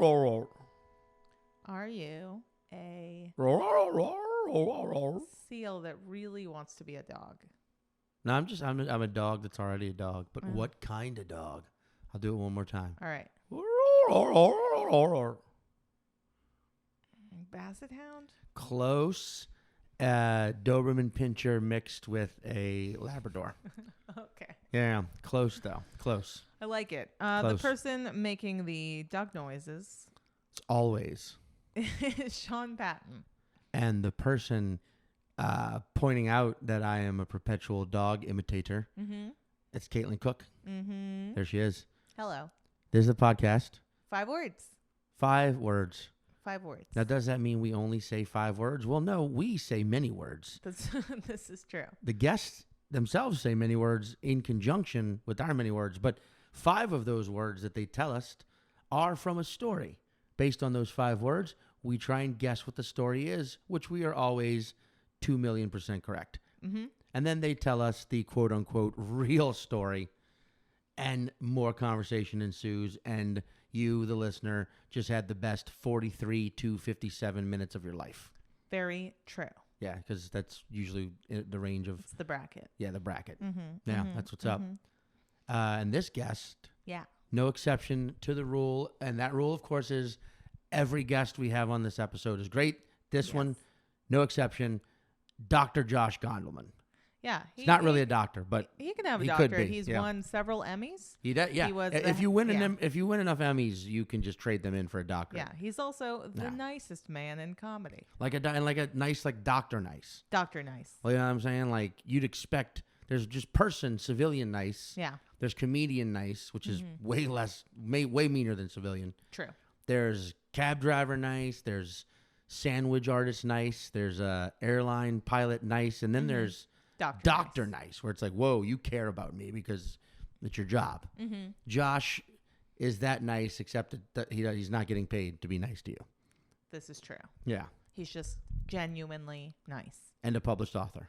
Are you a seal that really wants to be a dog? No, I'm a dog that's already a dog. But what kind of dog? I'll do it one more time. All right. Basset hound? Close. Doberman Pinscher mixed with a Labrador. Okay. Yeah, close though. Close. I like it. The person making the dog noises It's always. is Sean Patton. And the person pointing out that I am a perpetual dog imitator, it's Caitlin Cook. Mm-hmm. There she is. Hello. This is the podcast. 5 words. 5 words. 5 words. Now, does that mean we only say 5 words? Well, no, we say many words. This is true. The guests themselves say many words in conjunction with our many words, but 5 of those words that they tell us are from a story. Based on those 5 words, we try and guess what the story is, which we are always 2,000,000% correct. Mm-hmm. And then they tell us the quote-unquote real story, and more conversation ensues, and you, the listener, just had the best 43 to 57 minutes of your life. Very true. Yeah, because that's usually the range of... It's the bracket. Yeah, the bracket. Mm-hmm. Yeah, that's what's up. And this guest, no exception to the rule, and that rule, of course, is every guest we have on this episode is great. This one, no exception, Dr. Josh Gondelman. Yeah. He's not really a doctor, but he can have a he doctor. could be. He's won several Emmys. He does, yeah. He was if you win enough Emmys, you can just trade them in for a doctor. Yeah, he's also the nicest man in comedy. Like a nice, like Dr. Nice. Dr. Nice. Well, you know what I'm saying? Like you'd expect. There's just civilian nice. Yeah. There's comedian nice, which is way meaner than civilian. True. There's cab driver nice. There's sandwich artist nice. There's airline pilot nice, and then there's Doctor nice, where it's like, whoa, you care about me because it's your job. Mm-hmm. Josh is that nice, except that he's not getting paid to be nice to you. This is true. Yeah. He's just genuinely nice. And a published author.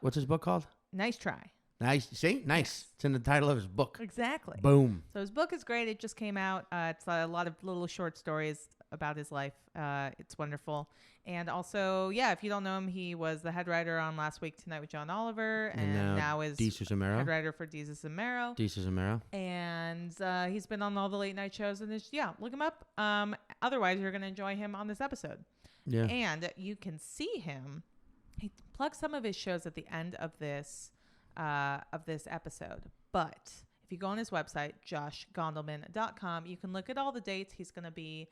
What's his book called? Nice Try. Nice. See? Nice. Yes. It's in the title of his book. Exactly. Boom. So his book is great. It just came out. It's a lot of little short stories about his life. It's wonderful. And also, if you don't know him, he was the head writer on Last Week Tonight with John Oliver. And now is Desus Mero. Head writer for Desus Mero. And he's been on all the late night shows. And look him up. Otherwise, you're going to enjoy him on this episode. Yeah. And you can see him. He plugs some of his shows at the end of this episode. But if you go on his website, joshgondelman.com, you can look at all the dates. He's going to be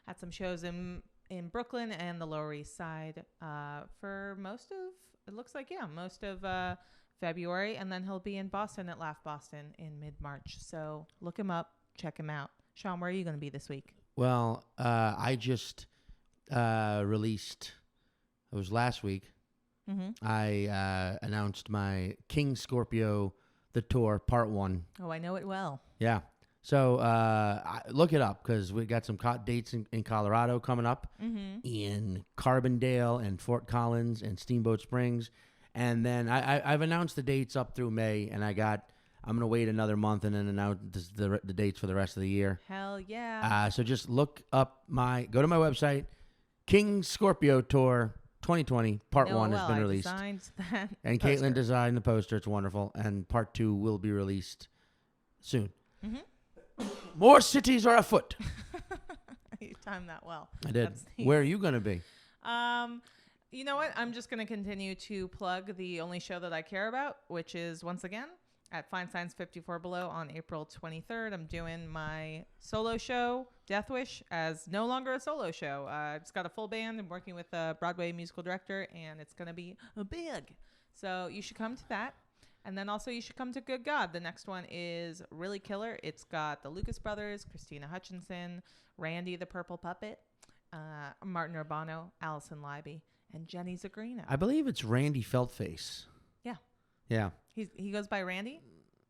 at some shows in Brooklyn and the Lower East Side for most of February. And then he'll be in Boston at Laugh Boston in mid-March. So look him up. Check him out. Sean, where are you going to be this week? Well, I just released, it was last week, I announced my King Scorpio, the tour, part 1. Oh, I know it well. Yeah. So look it up because we got some dates in Colorado coming up, in Carbondale and Fort Collins and Steamboat Springs. And then I've announced the dates up through May, and I'm going to wait another month and then announce the dates for the rest of the year. Hell yeah. So just go to my website, King Scorpio Tour 2020, part 1 has been released. And Caitlin designed the poster. It's wonderful. And part 2 will be released soon. More cities are afoot. You timed that well. I did. Where are you going to be? You know what? I'm just going to continue to plug the only show that I care about, which is, once again, at Feinstein's 54 Below on April 23rd. I'm doing my solo show, Death Wish, as no longer a solo show. It's got a full band. I'm working with a Broadway musical director, and it's going to be big. So you should come to that. And then also you should come to Good God. The next one is really killer. It's got the Lucas Brothers, Christina Hutchinson, Randy the Purple Puppet, Martin Urbano, Allison Leiby, and Jenny Zagrino. I believe it's Randy Feltface. Yeah. Yeah. He goes by Randy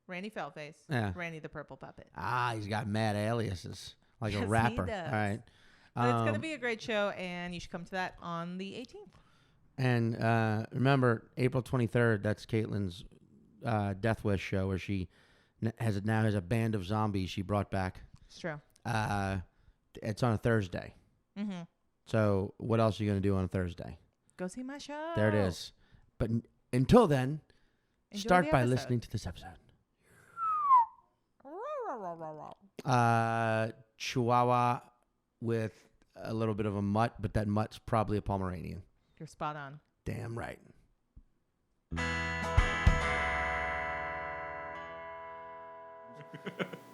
Feltface. Yeah. Randy the Purple Puppet. He's got mad aliases, like yes, a rapper. He does. All right. But it's going to be a great show, and you should come to that on the 18th. And remember, April 23rd, that's Caitlin's Death Wish show, where she now has a band of zombies she brought back. It's true. It's on a Thursday. Mm-hmm. So what else are you going to do on a Thursday? Go see my show. There it is. But until then, Enjoy start the by episode. listening to this episode. Chihuahua with a little bit of a mutt, but that mutt's probably a Pomeranian. You're spot on. Damn right.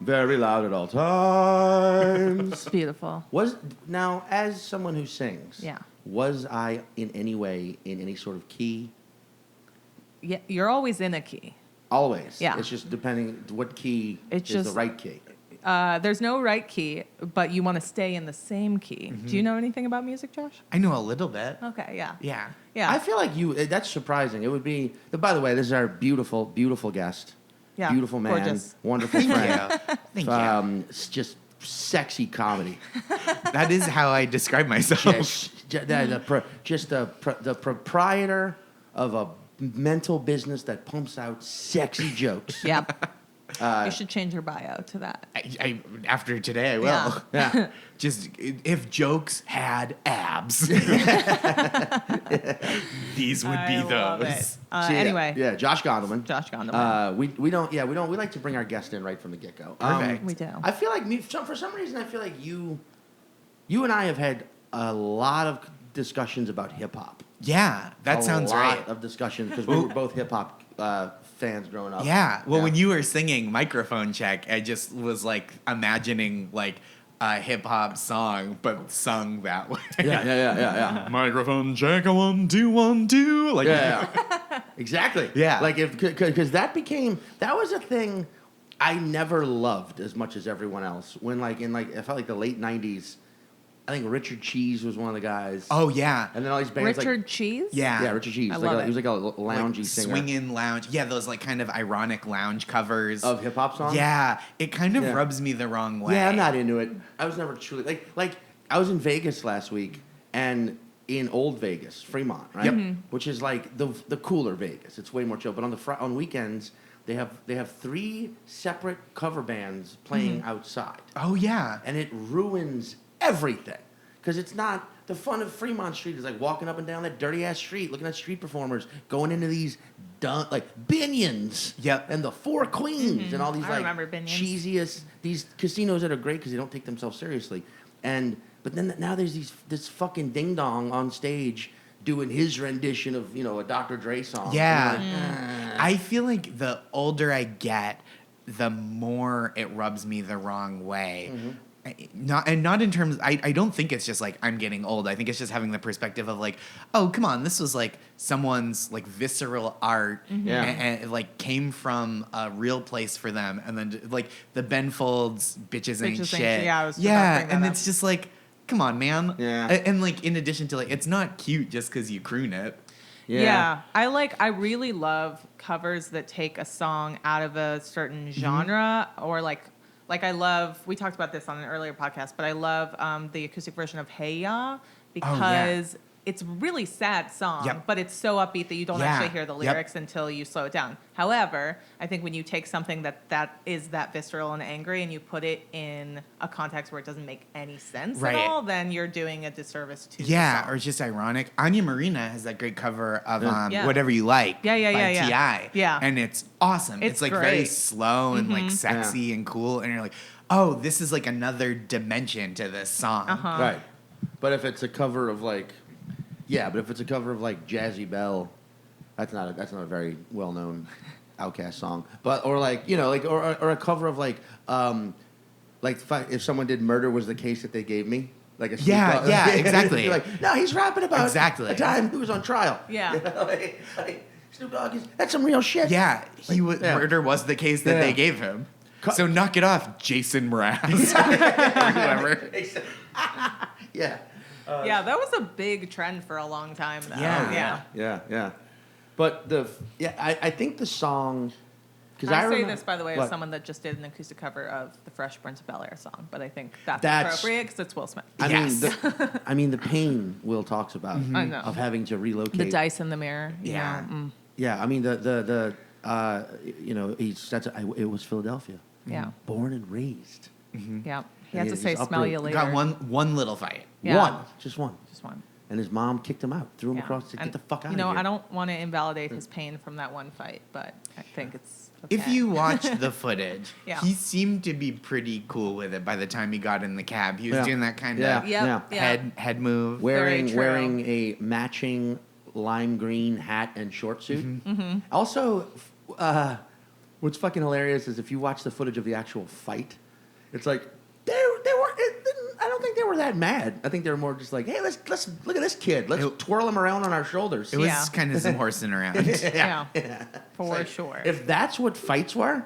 Very loud at all times. It's beautiful. Now, as someone who sings, Yeah. was I in any way in any sort of key? Yeah, you're always in a key. Always. Yeah. It's just depending what key It's is the just- right key. There's no right key, but you want to stay in the same key. Do you know anything about music, Josh? I know a little bit. Okay, yeah. Yeah. Yeah. I feel like that's surprising. It would be, by the way, this is our beautiful, beautiful guest. Yeah, Beautiful man. gorgeous. Wonderful friend. Thank you. It's just sexy comedy. That is how I describe myself. The proprietor of a mental business that pumps out sexy jokes. Yep. You should change your bio to that. I after today, I will. Yeah. Yeah. Just if jokes had abs, these would be I love those. it. See, Anyway, Yeah, Josh Gondelman. Josh Gondelman. We like to bring our guest in right from the get-go. Perfect. We do. I feel like for some reason I feel like you and I have had a lot of discussions about hip hop. Yeah, that sounds A right. lot of discussions because we were both hip hop fans growing up. Yeah. Well, when you were singing Microphone Check, I just was like imagining like a hip hop song, but sung that way. Yeah. Microphone check, 1 2 1 2. Like Yeah. Exactly. Yeah. Like because that was a thing I never loved as much as everyone else. When I felt like the late '90s. I think Richard Cheese was one of the guys. Oh yeah. And then all these bands Richard Cheese? Yeah. Richard Cheese. I love it. He was like a loungy singer. Swinging lounge. Yeah, those like kind of ironic lounge covers Of hip hop songs? Yeah, it kind of Yeah. rubs me the wrong way. Yeah, I'm not into it. I was never truly like I was in Vegas last week and in Old Vegas, Fremont, right? Yep. Which is like the cooler Vegas. It's way more chill. But on weekends they have 3 separate cover bands playing outside. Oh yeah. And it ruins everything because it's not the fun of Fremont Street is like walking up and down that dirty ass street, looking at street performers, going into these like Binions, Yep. and the Four Queens, and all these I remember Binions. cheesiest these casinos that are great because they don't take themselves seriously, but then now there's this fucking ding dong on stage doing his rendition of a Dr. Dre song. Yeah. And you're like, I feel like the older I get, the more it rubs me the wrong way. Not in terms. I don't think it's just like I'm getting old. I think it's just having the perspective of like, oh come on, this was like someone's like visceral art, Yeah. and it like came from a real place for them, and then like the Ben Folds bitches ain't shit. Yeah, I was about to bring that and up. it's just like, come on, man. Yeah. And like in addition to like, it's not cute just because you croon it. Yeah. I really love covers that take a song out of a certain genre or like I love, we talked about this on an earlier podcast, but I love the acoustic version of Hey Ya because it's a really sad song, Yep. but it's so upbeat that you don't Yeah. actually hear the Yep. lyrics until you slow it down. However, I think when you take something that is that visceral and angry and you put it in a context where it doesn't make any sense Right. at all, then you're doing a disservice to the Yeah, song. or it's just ironic. Anya Marina has that great cover of Yeah. Whatever You Like Yeah, by yeah. T.I. Yeah. And it's awesome. It's like very great. slow and like sexy and cool. And you're like, oh, this is like another dimension to this song. Right. But if it's a cover of like Jazzy Belle, that's not a very well known Outkast song. But or a cover of if someone did Murder Was the Case That They Gave Me. Like a Snoop Yeah, Dogg- yeah, exactly. You're like, no, he's rapping about Exactly. a time he was on trial. Yeah. Like, Snoop Dogg that's some real shit. Yeah, Murder was the case that Yeah. they gave him. So knock it off, Jason Mraz. Or whoever. Yeah. Yeah, that was a big trend for a long time, though. Yeah. Yeah. But I think the song. Because I say remember, this, by the way, what? as someone that just did an acoustic cover of the Fresh Prince of Bel-Air song, but I think that's appropriate because it's Will Smith. Yes. The pain Will talks about I know. of having to relocate. The dice in the mirror. Yeah. Yeah, I mean it was Philadelphia. Yeah. Born and raised. Yeah. You have to he's say up smell there. you later. Got one little fight. Yeah. Just one. Just one. And his mom kicked him out, threw him Yeah. across, said, And, get the fuck out You know, of here. I don't want to invalidate his pain from that one fight, but I think it's okay. If you watch the footage, Yeah. he seemed to be pretty cool with it by the time he got in the cab. He was doing that kind of Yep. Yeah. head move. Very true. Wearing a matching lime green hat and short suit. Mm-hmm. Also, what's fucking hilarious is if you watch the footage of the actual fight, it's like they were. I don't think they were that mad. I think they were more just like, hey, let's look at this kid. Let's twirl him around on our shoulders. It was Yeah. kind of some horsing around. Yeah. For sure. If that's what fights were,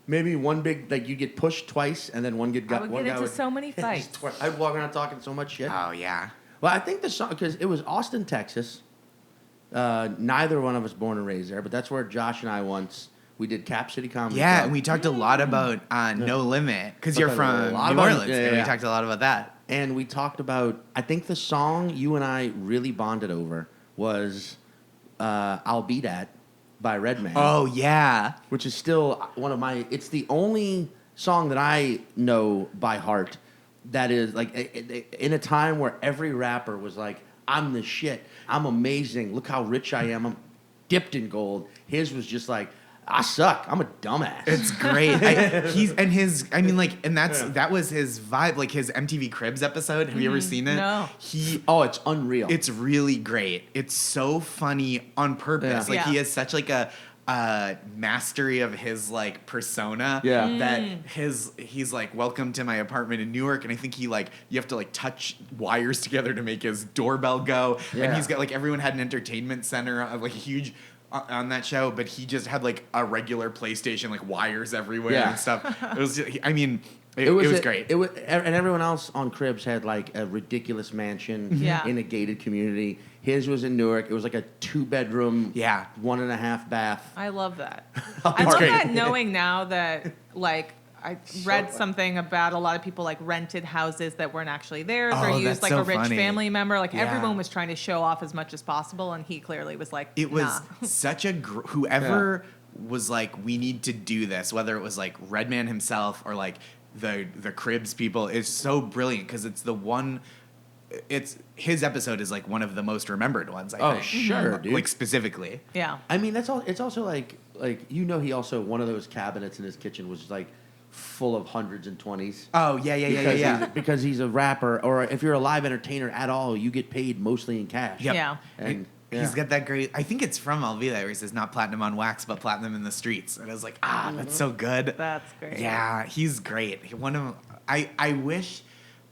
maybe one big like you get pushed twice and then one I would one get guy into so many fights. I'd walk around talking so much shit. Oh yeah. Well, I think the song because it was Austin, Texas. Neither one of us born and raised there, but that's where Josh and I once we did Cap City Comedy. Yeah, Club. and we talked a lot about No Limit because you're Talked a from lot New about- Orleans. yeah, and we yeah. talked a lot about that. And we talked about. I think the song you and I really bonded over was "I'll Be That" by Redman. Oh yeah. Which is still one of my. It's the only song that I know by heart that is like in a time where every rapper was like, "I'm the shit. I'm amazing. Look how rich I am. I'm dipped in gold." His was just like, "I suck. I'm a dumbass." It's great. That was his vibe, like his MTV Cribs episode. Have you ever seen it? No. It's unreal. It's really great. It's so funny on purpose. Yeah. Like he Yeah. has such like a mastery of his like persona Yeah. that he's like, welcome to my apartment in Newark, and I think he like you have to like touch wires together to make his doorbell go. And Yeah. he's got like everyone had an entertainment center, like a huge on that show, but he just had like a regular PlayStation, like wires everywhere Yeah. and stuff. It was, I mean, it was great. It was, and everyone else on Cribs had like a ridiculous mansion Yeah. in a gated community. His was in Newark. It was like a 2-bedroom, Yeah. 1.5 bath. I love that. Oh, I love great. that knowing now that, like, I read funny. something about a lot of people, like, rented houses that weren't actually theirs or Oh, used, that's like, so a rich funny. family member. Like, Yeah. everyone was trying to show off as much as possible, and he clearly was like, It was nah. such a whoever was like, we need to do this, whether it was like Redman himself or like the Cribs people, is so brilliant because it's the one. It's his episode is like one of the most remembered ones. I think. Sure, dude. Like specifically. Yeah. I mean, that's all. It's also like he also one of those cabinets in his kitchen was like full of hundreds and 20s. Oh yeah. Because he's a rapper, or if you're a live entertainer at all, you get paid mostly in cash. Yep. Yeah. And He's got that great. I think it's from Alvida where he says, "Not platinum on wax, but platinum in the streets." And I was like, that's so good. That's great. Yeah, he's great. One of I wish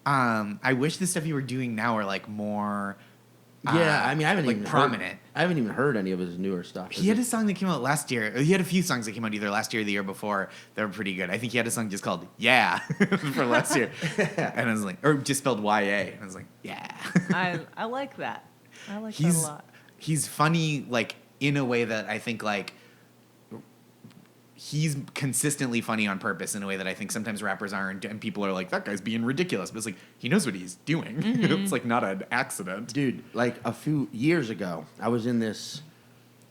the stuff you were doing now were like more. Yeah, I mean, I haven't like even prominent. Heard, I haven't even heard any of his newer stuff. He had a song that came out last year. He had a few songs that came out either last year or the year before that were pretty good. I think he had a song just called "Yeah" for last year, and I was like, or just spelled "YA," and I was like, "Yeah." I like that. I like that He's a lot. he's funny, like in a way that I think like he's consistently funny on purpose in a way that I think sometimes rappers aren't, and people are like, that guy's being ridiculous, but it's like he knows what he's doing. It's like not an accident. Dude, like a few years ago, I was in this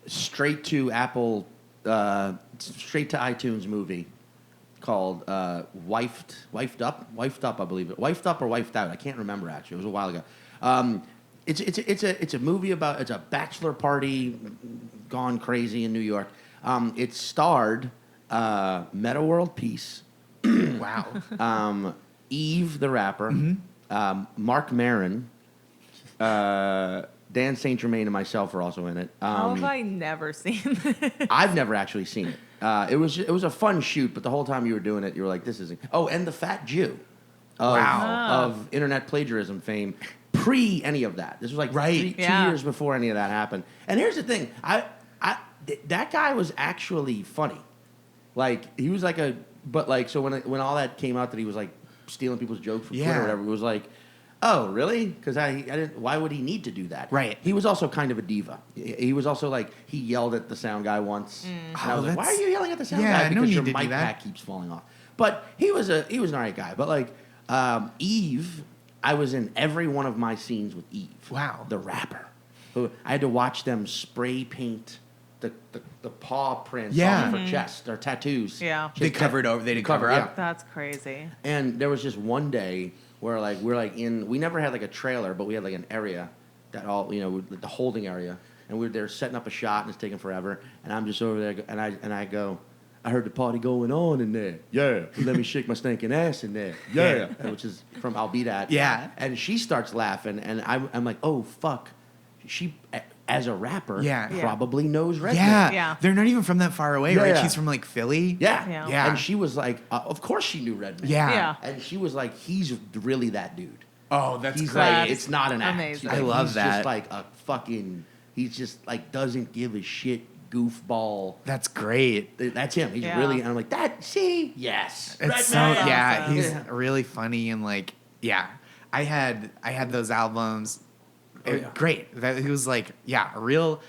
straight to Apple, straight to iTunes movie called Wifed Up, I believe it. Wifed Up or Wifed Out, I can't remember actually. It was a while ago. It's a movie about, it's a bachelor party gone crazy in New York. It starred Meta World Peace, Wow. Eve the rapper, Mark Maron, Dan St. Germain, and myself are also in it. How have I never seen this? I've never actually seen it. It was a fun shoot, but the whole time you were doing it, you were like, "This isn't." Oh, and the Fat Jew, of internet plagiarism fame, pre any of that. This was like Right. 2 years before any of that happened. And here's the thing, that guy was actually funny. Like he was like so when all that came out that he was like stealing people's jokes from Twitter or whatever, it was like, oh really? Because I didn't. Why would he need to do that? Right. He was also kind of a diva. He was also like he yelled at the sound guy once. And I was like, why are you yelling at the sound guy? no Because need your to do mic that. pack keeps falling off. But he was an alright guy. But like Eve, I was in every one of my scenes with Eve. Wow. The rapper. I had to watch them spray paint the paw prints Yeah. off her chest or tattoos. Yeah. She They had covered over. They did cover yeah. up. That's crazy. And there was just one day where like we never had like a trailer, but we had like an area that all the holding area, and we were there setting up a shot, and it's taking forever. And I'm just over there, and I go, I heard the party going on in there. Yeah, let me shake my stinking ass in there. Yeah, which is from I'll Be That. Yeah. And she starts laughing, and I'm like, oh fuck, she as a rapper probably knows redneck. Yeah. They're not even from that far away, Yeah, right? yeah. She's from like Philly. Yeah. Yeah. Yeah. And she was like, of course she knew redneck. Yeah. Yeah. And she was like, he's really that dude. Oh, that's He's great. like, it's not an act. Amazing. She's I like, love he's that. just like a fucking, he's just like doesn't give a shit goofball. That's great. That's him. He's Yeah. really, and I'm like, yes. It's so Redneck. yeah. He's Yeah. really funny and like I had those albums. Oh, yeah. Great. That he was like real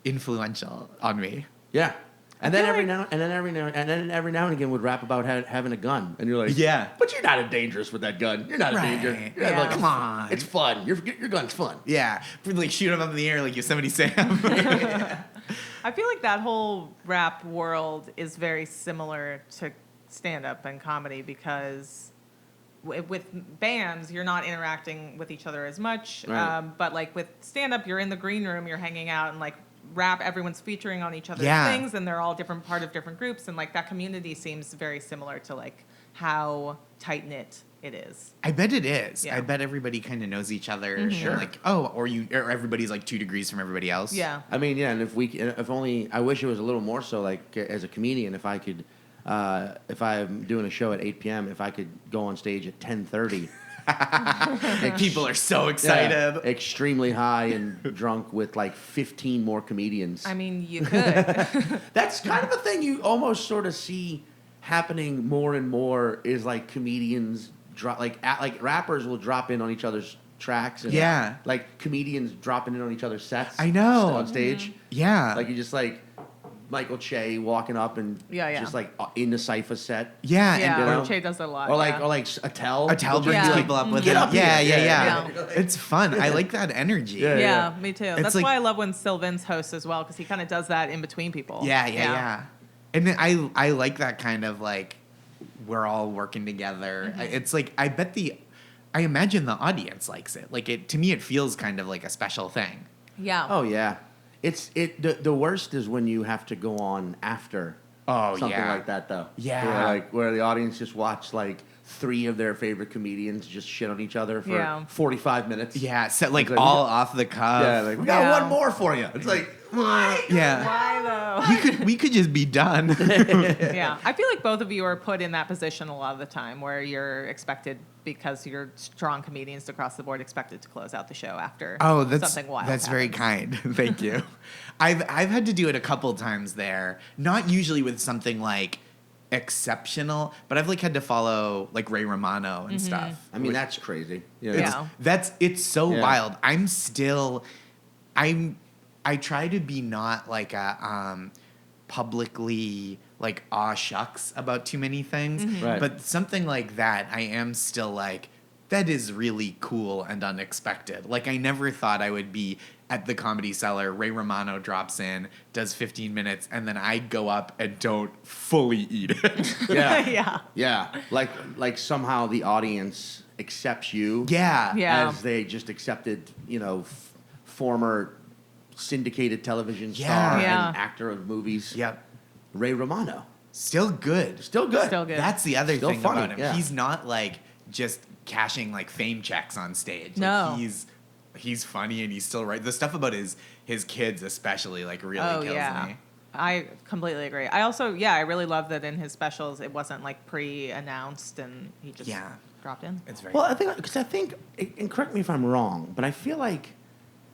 influential on me. Yeah. And then feel every like- now and again would rap about having a gun, and you're like, Yeah. but you're not dangerous with that gun. You're not a danger. Right. You're not Yeah. like, Come on. it's fun. Your gun's fun. Yeah, like shoot him up in the air like Yosemite Sam. I feel like that whole rap world is very similar to stand-up and comedy because with bands, you're not interacting with each other as much. Right. But like with stand-up, you're in the green room, you're hanging out, and like rap, everyone's featuring on each other's Yeah. things, and they're all part of different groups, and like that community seems very similar to like how tight-knit it is. I bet it is. Yeah. I bet everybody kind of knows each other. Mhm. Sure. Like or everybody's like 2 degrees from everybody else. Yeah. I mean, yeah, and if only, I wish it was a little more so, like, as a comedian, if I could, if I'm doing a show at 8 p.m., if I could go on stage at 10:30. People are so excited. Yeah, extremely high and drunk with like 15 more comedians. I mean, you could. That's kind of a thing you almost sort of see happening more and more is like comedians drop, like rappers will drop in on each other's tracks. And Yeah. like comedians dropping in on each other's sets. I know. On stage. Yeah. Like you just like Michael Che walking up and Yeah. just like in the Cypher set. yeah. Yeah, you know? Che does that a lot. Or like yeah. Attell. Attell brings Yeah. people up with Get him. up Yeah, here. yeah. Yeah. It's fun. I like that energy. Yeah. Yeah, me too. That's like- why I love when Sylvan's hosts as well, because he kind of does that in between people. Yeah. And then I like that kind of like we're all working together. It's like I imagine the audience likes it. Like to me it feels kind of like a special thing. Yeah. Oh yeah. The worst is when you have to go on after something yeah. like that though. Yeah. Where the audience just watch like 3 of their favorite comedians just shit on each other for Yeah. 45 minutes. Yeah, so like It's like, all off the cuff. Yeah, like we got Yeah. one more for you. It's like, why? Yeah. Why though? We could just be done. Yeah. I feel like both of you are put in that position a lot of the time where you're expected, because you're strong comedians across the board, expected to close out the show after something wild that's very happens. kind. Thank you. I've had to do it a couple times there. Not usually with something like exceptional, but I've like had to follow like Ray Romano and stuff. I mean, that's crazy. You know? Yeah. It's so Yeah. wild. I try to be not like a publicly like aw shucks about too many things. Right. But something like that, I am still like, that is really cool and unexpected. Like I never thought I would be at the Comedy Cellar. Ray Romano drops in, does 15 minutes, and then I go up and don't fully eat it. Yeah. Yeah. Yeah. Like somehow the audience accepts you. Yeah. Yeah. As they just accepted, former syndicated television Yeah. star Yeah. and actor of movies. Yep. Ray Romano. Still good. Still good. Still good. That's the other Still thing funny, about him. yeah. He's not like just cashing like fame checks on stage. No. Like, he's funny and he's still right. The stuff about his kids especially like really Oh, kills yeah. me. I completely agree. I also, I really love that in his specials, it wasn't like pre-announced and he just Yeah. dropped in. It's very Well, I think, and correct me if I'm wrong, but I feel like,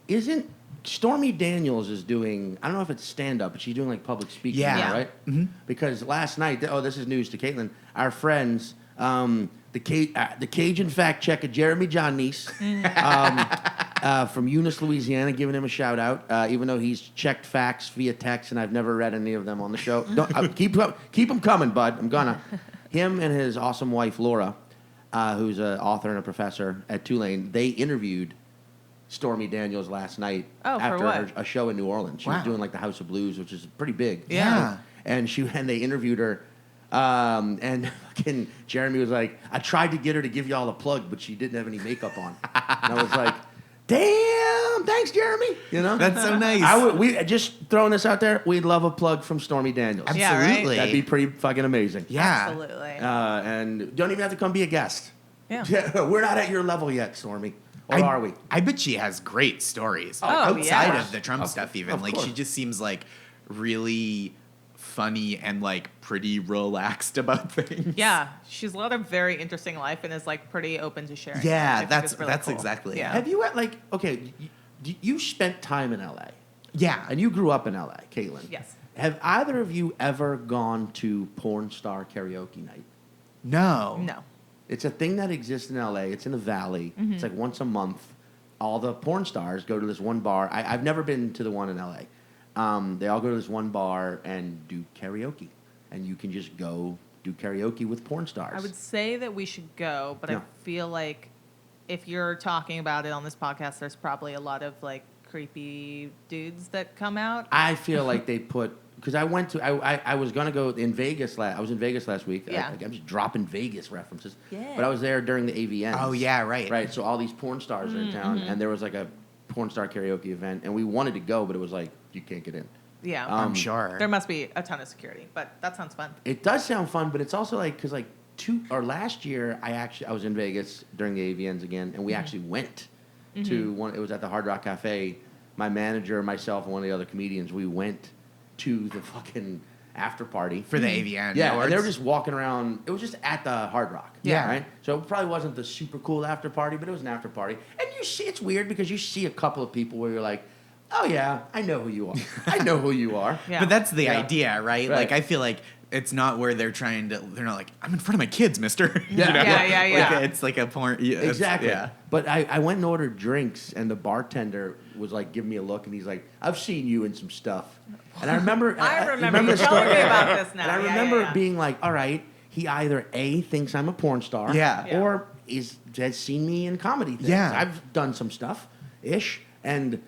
isn't Stormy Daniels is doing, I don't know if it's stand-up, but she's doing like public speaking Yeah. now, Yeah. right? Mhm. Because last night, this is news to Caitlin, our friends, the Cajun fact checker, Jeremy John Neese, from Eunice, Louisiana, giving him a shout out, even though he's checked facts via text and I've never read any of them on the show. Keep them coming, bud. I'm gonna. Him and his awesome wife, Laura, who's an author and a professor at Tulane, they interviewed Stormy Daniels last night Oh, for after what? a show in New Orleans. She was Wow. doing like the House of Blues, which is pretty big. Yeah. And they interviewed her, and fucking Jeremy was like, I tried to get her to give y'all a plug, but she didn't have any makeup on. And I was like, damn, thanks, Jeremy. You know, That's so nice. we just throwing this out there. We'd love a plug from Stormy Daniels. Yeah, right? Absolutely. That'd be pretty fucking amazing. Yeah. Absolutely. And don't even have to come be a guest. Yeah. We're not at your level yet, Stormy. Or are we? I bet she has great stories Oh, outside yeah. of the Trump stuff. Even of like course. she just seems like really funny and like pretty relaxed about things. Yeah, she's led a very interesting life and is like pretty open to sharing. Yeah, which I think is that's really cool. exactly it. Yeah. Have you like okay? You spent time in LA, Yeah. and you grew up in LA, Caitlin. Yes. Have either of you ever gone to porn star karaoke night? No. No. It's a thing that exists in LA. It's in the Valley. It's like once a month. All the porn stars go to this one bar. I've never been to the one in LA. They all go to this one bar and do karaoke, and you can just go do karaoke with porn stars. I would say that we should go, but Yeah. I feel like if you're talking about it on this podcast, there's probably a lot of like creepy dudes that come out. I feel like they put because I went to I was gonna go in Vegas I was in Vegas last week. Yeah. I'm just dropping Vegas references. Yeah. But I was there during the AVN. Oh yeah, right. Right. So all these porn stars are in town, and there was like a porn star karaoke event, and we wanted to go, but it was like you can't get in. Yeah. I'm sure. there must be a ton of security, but that sounds fun. It does sound fun, but it's also like because like last year I was in Vegas during the AVNs again, and we actually went to one. It was at the Hard Rock Cafe. My manager, myself, and one of the other comedians, we went to the fucking after party For the AVN. Yeah, awards. and they were just walking around. It was just at the Hard Rock. Yeah. Right. So it probably wasn't the super cool after party, but it was an after party. And you see, it's weird because you see a couple of people where you're like, oh yeah, I know who you are. I know who you are. Yeah. But that's the Yeah. idea, right? Right. Like I feel like it's not where they're not like, I'm in front of my kids, mister. Yeah. Yeah. Like, it's like a porn. Yeah, it's- Exactly. Yeah. But I went and ordered drinks, and the bartender was like, giving me a look, and he's like, I've seen you in some stuff. And I remember. I remember the you telling story? me about this now. And I Yeah, remember yeah. being like, all right, he either A, thinks I'm a porn star, Yeah. Yeah. or has seen me in comedy things. Yeah. I've done some stuff ish. And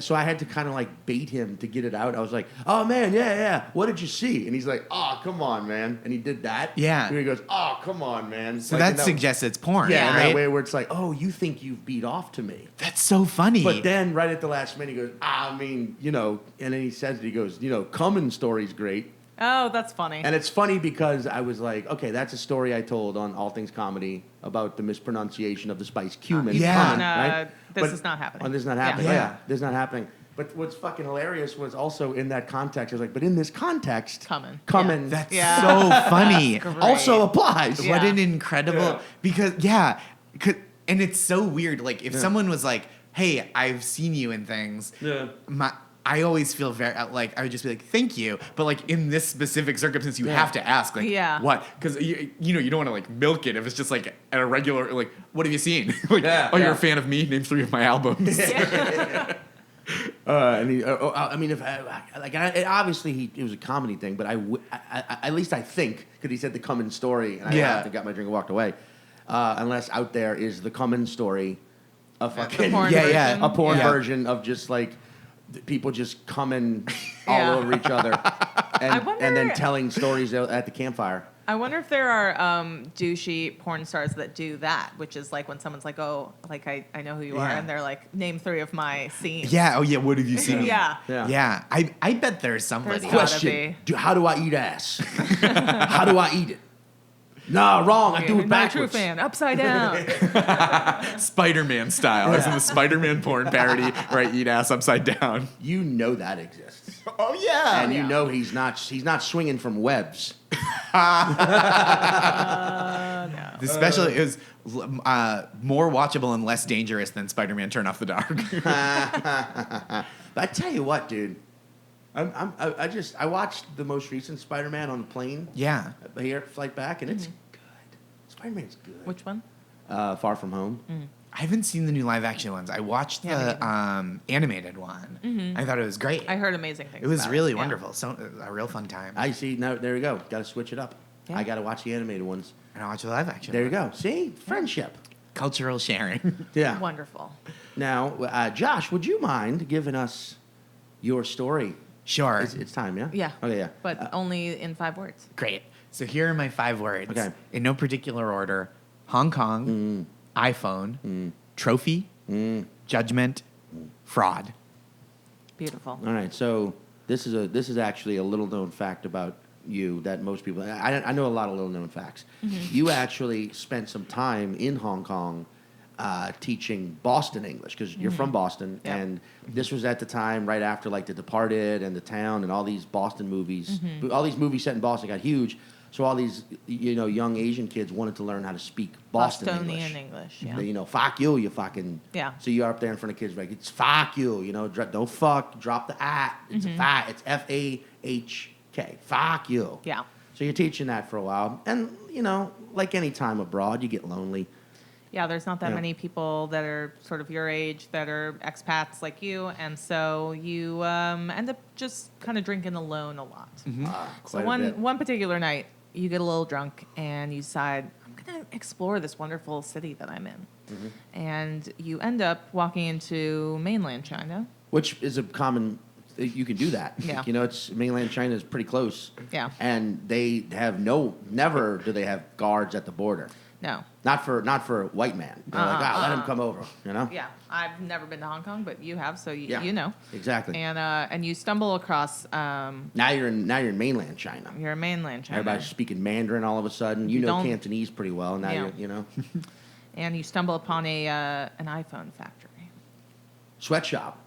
so I had to kind of like bait him to get it out. I was like, oh man, yeah. What did you see? And he's like, oh, come on, man. And he did that. Yeah. And he goes, oh, come on, man. So Like, that in suggests it's porn, yeah, in right? that way where it's like, oh, you think you've beat off to me. That's so funny. But then right at the last minute, he goes, I mean, and then he says it, he goes, Cummins' story's great. Oh, that's funny. And it's funny because I was like, okay, that's a story I told on All Things Comedy about the mispronunciation of the spice cumin. Yeah. Cumin, And, right? this But- is not happening. Oh, this is not happening. Yeah. Oh, Yeah. yeah, this is not happening. But what's fucking hilarious was also in that context, I was like, but in this context, Cumin. That's Yeah. so funny. Great. also applies. Yeah. What an incredible Yeah. because and it's so weird. Like if someone was like, "Hey, I've seen you in things," Yeah. I always feel very like I would just be like, "Thank you," but like in this specific circumstance, you Yeah. have to ask like, Yeah. "What?" Because you don't want to like milk it if it's just like at a regular like, "What have you seen?" Like, Yeah, "Oh, you're yeah. a fan of me? Name 3 of my albums." And he, I mean, obviously it was a comedy thing, but I at least I think because he said the Cummins story, and I Yeah. laughed and got my drink and walked away. Unless out there is the Cummins story, a fucking porn Yeah, yeah. version. a porn Yeah. version of just like people just coming all Yeah. over each other, and then wonder- telling stories at the campfire. I wonder if there are douchey porn stars that do that, which is like when someone's like, oh, like I know who you are, Yeah. and they're like, name 3 of my scenes. Yeah. Oh yeah. What have you seen? Yeah. Yeah. Yeah. I bet there's somebody. There's gotta Question: be. How do I eat ass? How do I eat it? No, wrong. I do it Not a true backwards. fan. Upside down. Spider-Man style, as in the Spider-Man porn parody where I eat ass upside down. You know that exists. Oh yeah. And you Yeah. know he's not swinging from webs. No. Especially it was more watchable and less dangerous than Spider-Man Turn Off the Dark. But I tell you what, dude, I watched the most recent Spider-Man on the plane Yeah. here, flight back, and it's good. Spider-Man's good. Which one? Far From Home. I haven't seen the new live action ones. I watched Yeah, the animated one. I thought it was great. I heard amazing things. It was about really Yeah. wonderful. So a real fun time. I see. Now there you go. Got to switch it up. Yeah. I got to watch the animated ones. And I watched the live action. There you one. go. See, friendship. cultural sharing. Yeah. Wonderful. Now, Josh, would you mind giving us your story? Sure. It's time, yeah? Yeah. Okay, yeah. But only in 5 words. Great. So here are my 5 words. Okay. In no particular order: Hong Kong, iPhone, trophy, judgment, fraud. Beautiful. All right, so this is actually a little known fact about you that most people. I know a lot of little known facts. You actually spent some time in Hong Kong teaching Boston English because you're from Boston, Yep. and this was at the time right after like The Departed and The Town and all these Boston movies. All these movies set in Boston got huge. So all these young Asian kids wanted to learn how to speak Bostonian English. Yeah. They, fuck you fucking. Yeah. So you're up there in front of kids like, it's fuck you, don't fuck, drop the at. It's fat. It's FAHK. Fuck you. Yeah. So you're teaching that for a while. And, like any time abroad, you get lonely. Yeah, there's not that Yeah. many people that are sort of your age that are expats like you, and so you end up just kind of drinking alone a lot. So Quite a bit. one particular night, you get a little drunk and you decide, I'm going to explore this wonderful city that I'm in. And you end up walking into mainland China. Which is a common, you can do that. Yeah. It's mainland China is pretty close. Yeah. And they have never do they have guards at the border. No. Not for white man. They're like, let him come over, Yeah, I've never been to Hong Kong, but you have, so Yeah. you know. Exactly. And you stumble across Now you're in mainland China. you're in mainland China. Everybody's speaking Mandarin all of a sudden. You know don't- Cantonese pretty well. Now Yeah. you're, And you stumble upon an iPhone factory. sweatshop.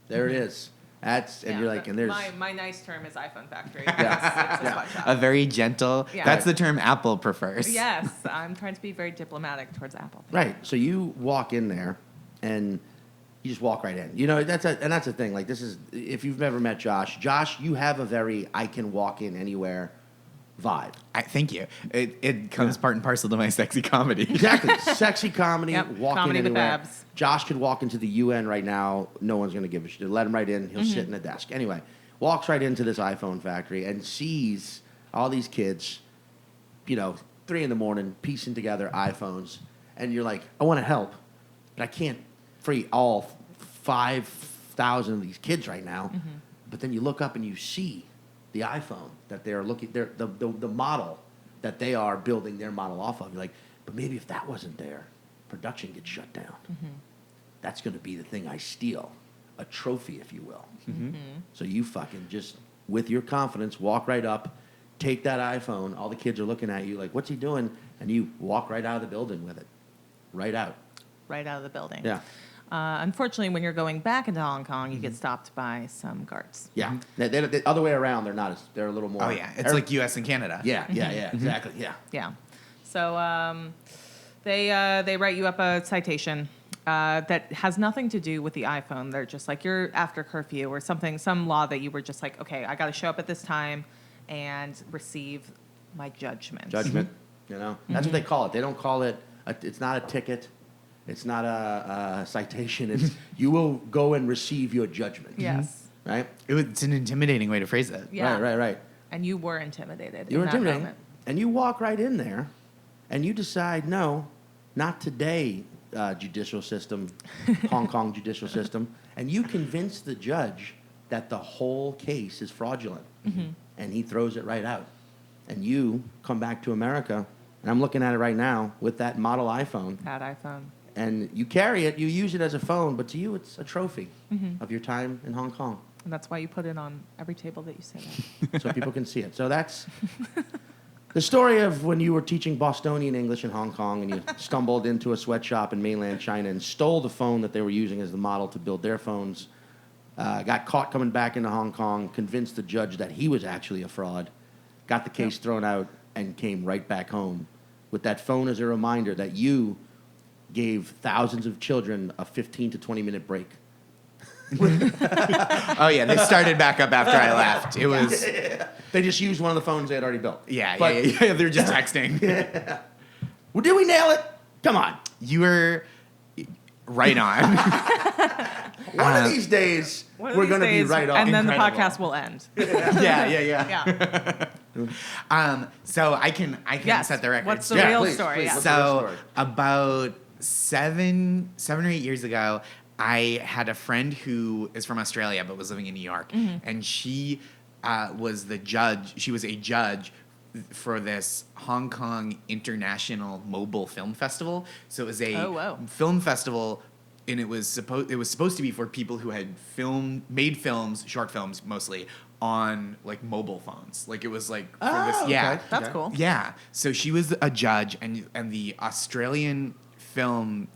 There it is. And Yeah, you're like, but and there's my nice term is iPhone factory. Yeah. It's a sweatshop. A very gentle. Yeah. That's the term Apple prefers. Yes, I'm trying to be very diplomatic towards Apple. right. So you walk in there, and you just walk right in. That's the thing. Like, this is, if you've never met Josh, you have a very I can walk in anywhere vibe. Thank you. It comes part and parcel to my sexy comedy. Exactly. Sexy comedy. Yep, Walk comedy in with anywhere. abs. Josh could walk into the UN right now. No one's going to give a shit. Let him right in. He'll sit in a desk. Anyway, walks right into this iPhone factory and sees all these kids, 3 a.m, piecing together iPhones. And you're like, I want to help, but I can't free all 5,000 of these kids right now. But then you look up and you see the iPhone that they're looking, the model that they are building their model off of. You're like, but maybe if that wasn't there, production gets shut down. That's going to be the thing I steal, a trophy, if you will. So you fucking just, with your confidence, walk right up, take that iPhone. All the kids are looking at you like, what's he doing? And you walk right out of the building with it. Right out. Right out of the building. Yeah. Unfortunately, when you're going back into Hong Kong, you get stopped by some guards. Yeah. The other way around, they're a little more. Oh, yeah. It's like U.S. and Canada. Yeah, exactly. Yeah. Yeah. So they write you up a citation that has nothing to do with the iPhone. They're just like, you're after curfew or something, some law that you were just like, okay, I got to show up at this time and receive my judgment. Judgment. That's what they call it. They don't call it. It's not a ticket. It's not a citation. It's you will go and receive your judgment. Yes. Right. It's an intimidating way to phrase it. Yeah. Right. And you were intimidated. You were in that intimidated, moment. and you walk right in there, and you decide, no, not today, judicial system, Hong Kong judicial system, and you convince the judge that the whole case is fraudulent, and he throws it right out, and you come back to America, and I'm looking at it right now with that model iPhone, That iPhone. and you carry it, you use it as a phone, but to you it's a trophy of your time in Hong Kong. And that's why you put it on every table that you sit at. So people can see it. So that's the story of when you were teaching Bostonian English in Hong Kong and you stumbled into a sweatshop in mainland China and stole the phone that they were using as the model to build their phones, got caught coming back into Hong Kong, convinced the judge that he was actually a fraud, got the case thrown out, and came right back home with that phone as a reminder that you gave thousands of children a 15 to 20-minute break. Oh, yeah. They started back up after I left. It was. They just used one of the phones they had already built. Yeah. But- They're just texting. Well, did we nail it? Come on. You were right on. One of these days, One of we're these going to be days, right on. and then Incredible. the podcast will end. Yeah. Yeah. So I can Yes. set the record. What's the Yeah, real please, story? please. Yeah. What's the real So story? about seven or 8 years ago, I had a friend who is from Australia but was living in New York, and she was the judge. She was a judge for this Hong Kong International Mobile Film Festival. So it was a film festival, and it was supposed to be for people who had made films, short films mostly, on like mobile phones. Like it was like for this, yeah, okay. That's cool. yeah. So she was a judge, and the Australian film,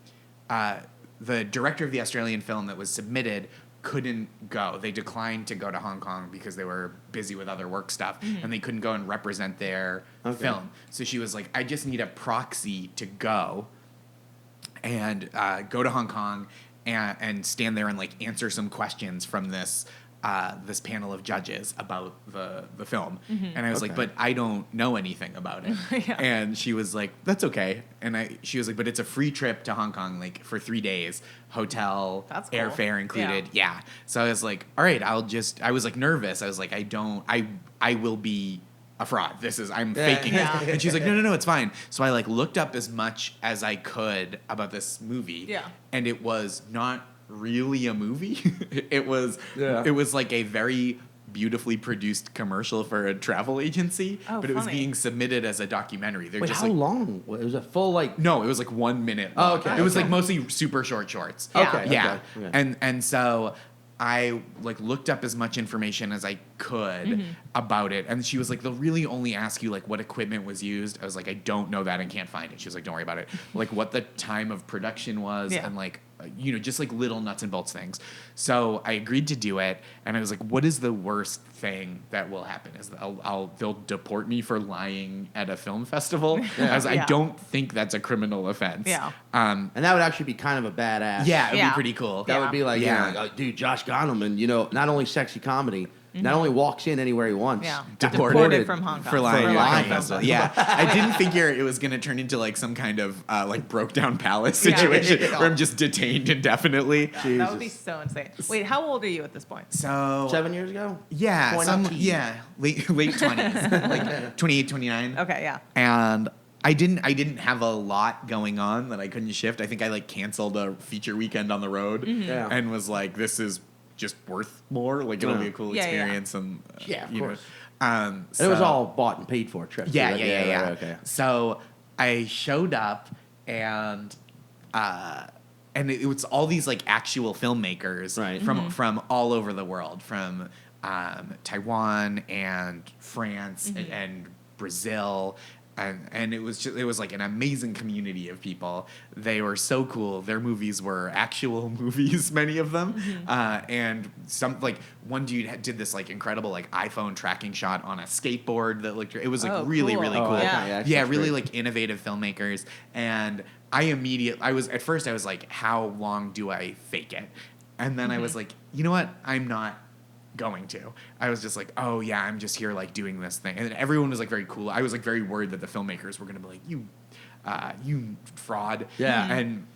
the director of the Australian film that was submitted couldn't go. They declined to go to Hong Kong because they were busy with other work stuff, and they couldn't go and represent their film. So she was like, I just need a proxy to go and go to Hong Kong and stand there and like answer some questions from this panel of judges about the film. And I was like, but I don't know anything about it. And she was like, that's okay. And she was like, but it's a free trip to Hong Kong, like for 3 days, hotel, that's cool. airfare included. Yeah. So I was like, all right, I was like nervous. I was like, I will be a fraud. I'm faking it. And she's like, no, it's fine. So I like looked up as much as I could about this movie. Yeah. And it was not really a movie. It was like a very beautifully produced commercial for a travel agency, but it was being submitted as a documentary. Wait, how long? It was a full like... No, it was like 1 minute. Oh, okay. It was like mostly super short shorts. Okay. Yeah. And so I like looked up as much information as I could about it, and she was like, they'll really only ask you like what equipment was used. I was like, I don't know that and can't find it. She was like, don't worry about it. Like what the time of production was, and like just like little nuts and bolts things. So I agreed to do it, and I was like, what is the worst thing that will happen? Is they'll deport me for lying at a film festival? I was like, I don't think that's a criminal offense. And that would actually be kind of a badass. Yeah, it would be pretty cool. That would be like, dude, Josh Gondelman, not only sexy comedy, not only walks in anywhere he wants, deported from Hong Kong for lying at film festival. Yeah, I didn't figure it was going to turn into like some kind of like broke down palace situation where I'm just detained indefinitely. That would be so insane. Wait, how old are you at this point? So 7 years ago? Yeah, late 20s, like 28, 29. Okay, yeah. And I didn't have a lot going on that I couldn't shift. I think I like canceled a feature weekend on the road and was like, this is just worth more. Like it'll be a cool experience. And of course. And it was all bought and paid for trip. Yeah. Okay. So I showed up, and it was all these like actual filmmakers from all over the world, from Taiwan and France and Brazil. And it was like an amazing community of people. They were so cool. Their movies were actual movies, many of them. And some like one dude did this like incredible like iPhone tracking shot on a skateboard that looked. It was like really cool. Really like innovative filmmakers. And I was like, how long do I fake it? And then I was like, you know what? I'm not going to. I was just like, oh yeah, I'm just here like doing this thing, and everyone was like very cool. I was like very worried that the filmmakers were gonna be like, you fraud. And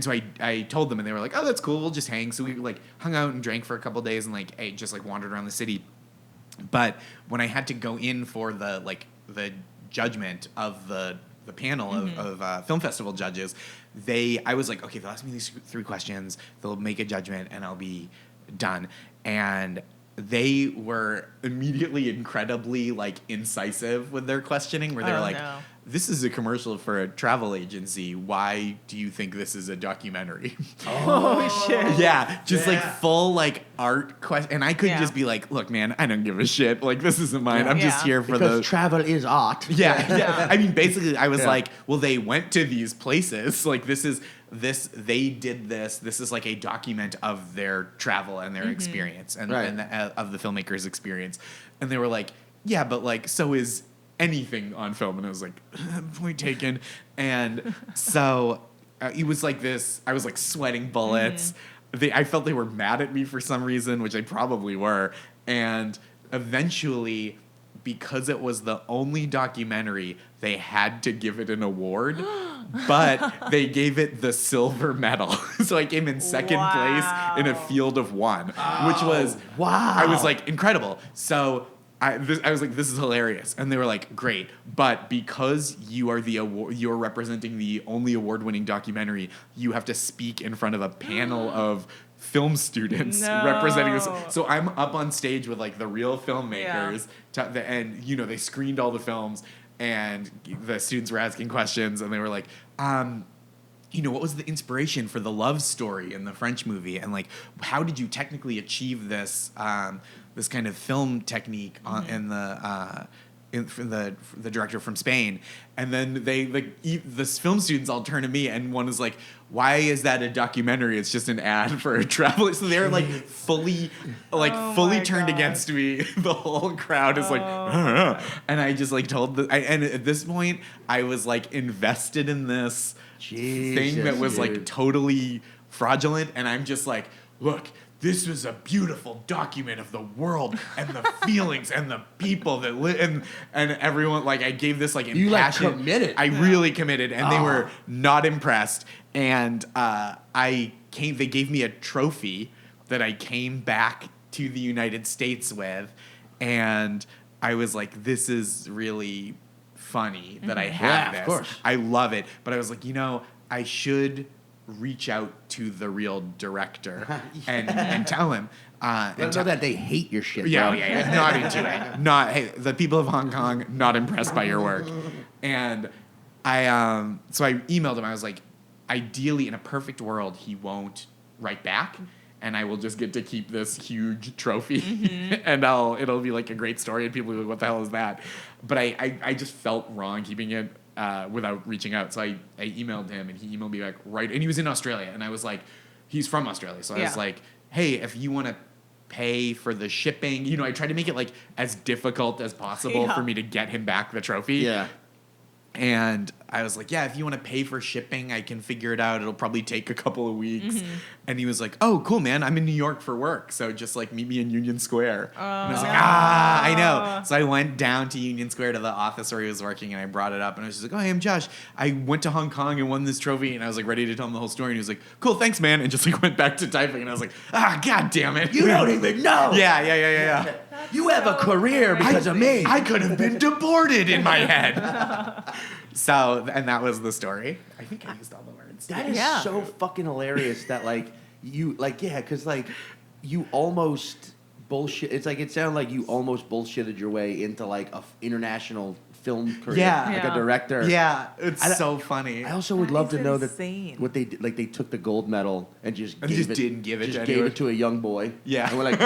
so I told them, and they were like, oh, that's cool, we'll just hang. So we like hung out and drank for a couple days and like just like wandered around the city. But when I had to go in for the judgment of the panel of film festival judges, I was like, okay, they'll ask me these 3 questions, they'll make a judgment, and I'll be done. And they were immediately incredibly like incisive with their questioning, where they were like, this is a commercial for a travel agency. Why do you think this is a documentary? Oh shit. Yeah, just like full like art question. And I couldn't just be like, look, man, I don't give a shit. Like this isn't mine. I'm just here for because travel is art. Yeah. I mean, basically, I was like, well, they went to these places. Like they did this. This is like a document of their travel and their experience and of the filmmaker's experience. And they were like, yeah, but like, so is anything on film. And I was like, point taken. And so it was like this. I was like sweating bullets. I felt they were mad at me for some reason, which they probably were. And eventually, because it was the only documentary, they had to give it an award. But they gave it the silver medal. So I came in second place in a field of 1, which was, I was like, incredible. So I was like, this is hilarious. And they were like, great. But because you are you're representing the only award-winning documentary, you have to speak in front of a panel of film students representing this. So I'm up on stage with like the real filmmakers and, you know, they screened all the films and the students were asking questions and they were like, you know, what was the inspiration for the love story in the French movie? And like, how did you technically achieve this, this kind of film technique in the director from Spain? And then the film students all turn to me and one is like, why is that a documentary? It's just an ad for a travel. So they're like fully turned against me. The whole crowd is like, and I just like told and at this point I was like invested in this thing that was like totally fraudulent. And I'm just like, look, this was a beautiful document of the world and the feelings and the people that live and everyone. Like I gave this like impassioned. You like committed. I really committed, and they were not impressed. And they gave me a trophy that I came back to the United States with, and I was like, this is really funny that I have this. Of course. I love it, but I was like, you know, I should reach out to the real director and tell him. Let them know that they hate your shit. Yeah, not into it. Hey, the people of Hong Kong not impressed by your work. And so I emailed him. I was like, ideally, in a perfect world, he won't write back, and I will just get to keep this huge trophy, and it'll be like a great story, and people will be like, what the hell is that? But I just felt wrong keeping it without reaching out. So I emailed him, and he emailed me back and he was in Australia, and I was like, he's from Australia, so I was like, hey, if you want to pay for the shipping, you know, I tried to make it like as difficult as possible for me to get him back the trophy. Yeah. And I was like, yeah, if you want to pay for shipping, I can figure it out. It'll probably take a couple of weeks. And he was like, oh, cool, man. I'm in New York for work. So just like meet me in Union Square. And I was like, I know. So I went down to Union Square to the office where he was working and I brought it up. And I was just like, oh, hey, I'm Josh. I went to Hong Kong and won this trophy. And I was like ready to tell him the whole story. And he was like, cool, thanks, man. And just like went back to typing. And I was like, God damn it. You don't even know. Yeah. You have a career because of me. I could have been deported in my head. So, and that was the story. I think I used all the words. That is so fucking hilarious that because you almost bullshit. It's like, it sounded like you almost bullshitted your way into like a international film career. Like a director. Yeah, it's so funny. I also would love to know that what they did, like they took the gold medal and didn't give it to a young boy. Yeah. And we're like,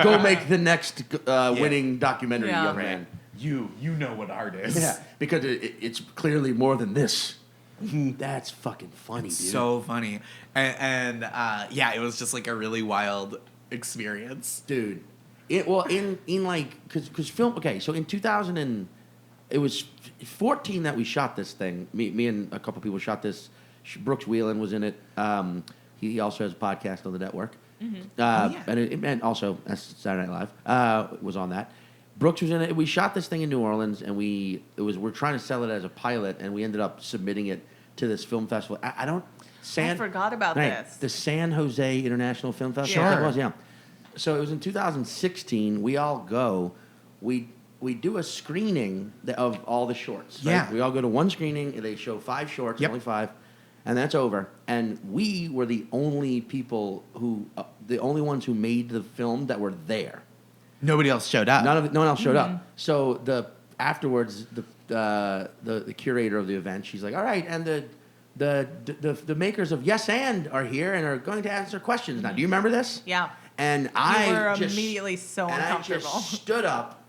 go make the next winning documentary, young man. You know what art is. Yeah, because it's clearly more than this. That's fucking funny, dude. So funny. And it was just like a really wild experience. Dude. Because film, okay, so in 2000 and, it was 14 that we shot this thing. Me and a couple people shot this. Brooks Wheelan was in it. He also has a podcast on the network. And also Saturday Night Live was on that. Brooks was in it. We shot this thing in New Orleans, and we're trying to sell it as a pilot, and we ended up submitting it to this film festival. I forgot about this. The San Jose International Film Festival. Sure. It was, yeah. So it was in 2016. We all go. We do a screening of all the shorts. Right? Yeah. We all go to one screening, and they show 5 shorts, only 5, and that's over. And we were the only people the only ones who made the film that were there. Nobody else showed up. No one else showed up. So afterwards, the curator of the event, she's like, all right, and the makers of Yes and are here and are going to answer questions now. Do you remember this? Yeah. And you were immediately so uncomfortable. I just stood up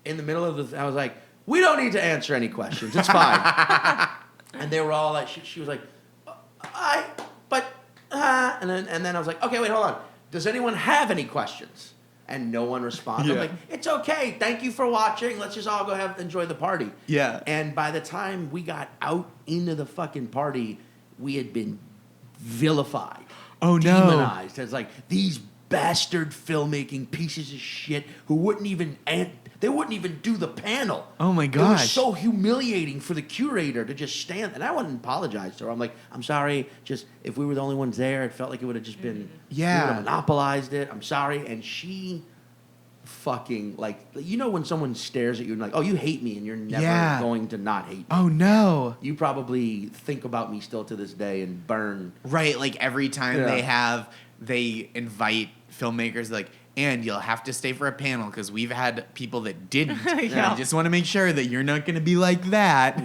in the middle of I was like, we don't need to answer any questions. It's fine. And they were all like, she was like, and then I was like, okay, wait, hold on. Does anyone have any questions? And no one responded. I'm like, it's okay. Thank you for watching. Let's just all go enjoy the party. Yeah. And by the time we got out into the fucking party, we had been vilified. Oh, no. Demonized as like these bastard filmmaking pieces of shit who wouldn't even do the panel. Oh my gosh. It was so humiliating for the curator to just stand. And I wouldn't apologize to her. I'm like, I'm sorry. Just if we were the only ones there, it felt like it would have just been. Yeah. We would have monopolized it. I'm sorry. And fucking like, you know, when someone stares at you and like, oh, you hate me and you're never Yeah. going to not hate me. Oh no. You probably think about me still to this day and burn. Right, like every time Yeah. they invite filmmakers, like, and you'll have to stay for a panel because we've had people that didn't. Yeah. I just want to make sure that you're not going to be like that.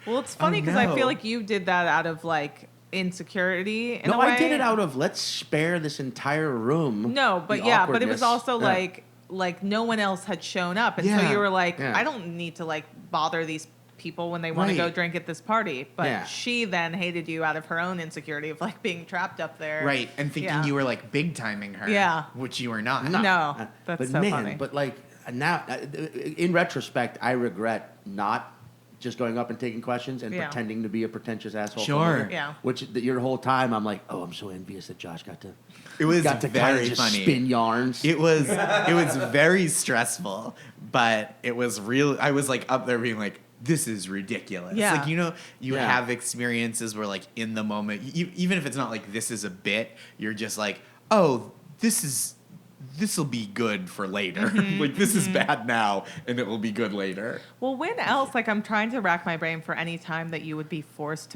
Well, it's funny because I no. feel like you did that out of like insecurity in a No, way. I did it out of let's spare this entire room. No, but the yeah, but it was awkwardness. also Yeah. like no one else had shown up, and so Yeah. you were like, Yeah. I don't need to like bother these people when they want to go Right. drink at this party. But Yeah. she then hated you out of her own insecurity of like being trapped up there. Right, and thinking Yeah. you were like big timing her. Yeah. Which you were not. No, that's but so man, funny. But like now, in retrospect, I regret not just going up and taking questions and Yeah. pretending to be a pretentious asshole. Sure. filmmaker. Yeah. Which your whole time I'm like, oh, I'm so envious that Josh got to It was kind very of just funny. spin yarns. It was very stressful, but it was real. I was like up there being like, this is ridiculous. Yeah. Like, you know, you Yeah. have experiences where like in the moment, even if it's not like this is a bit, you're just like, oh, this will be good for later. Like this is bad now and it will be good later. Well, when else? Like, I'm trying to rack my brain for any time that you would be forced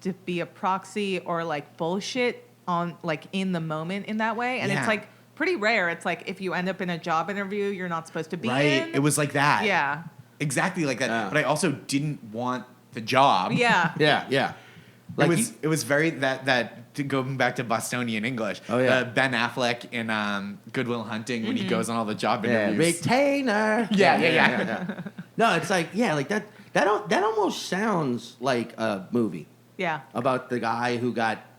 to be a proxy or like bullshit on like in the moment in that way, and Yeah. it's like pretty rare. It's like if you end up in a job interview, you're not supposed to be Right. in. It was like that. Yeah. Exactly like that. Yeah. But I also didn't want the job. Yeah. Yeah, yeah. Like it was very that to going back to Bostonian English. Oh, yeah. Ben Affleck in Good Will Hunting when he goes on all the job yeah, interviews. retainer. Yeah. No, it's like like that. That almost sounds like a movie Yeah. about the guy who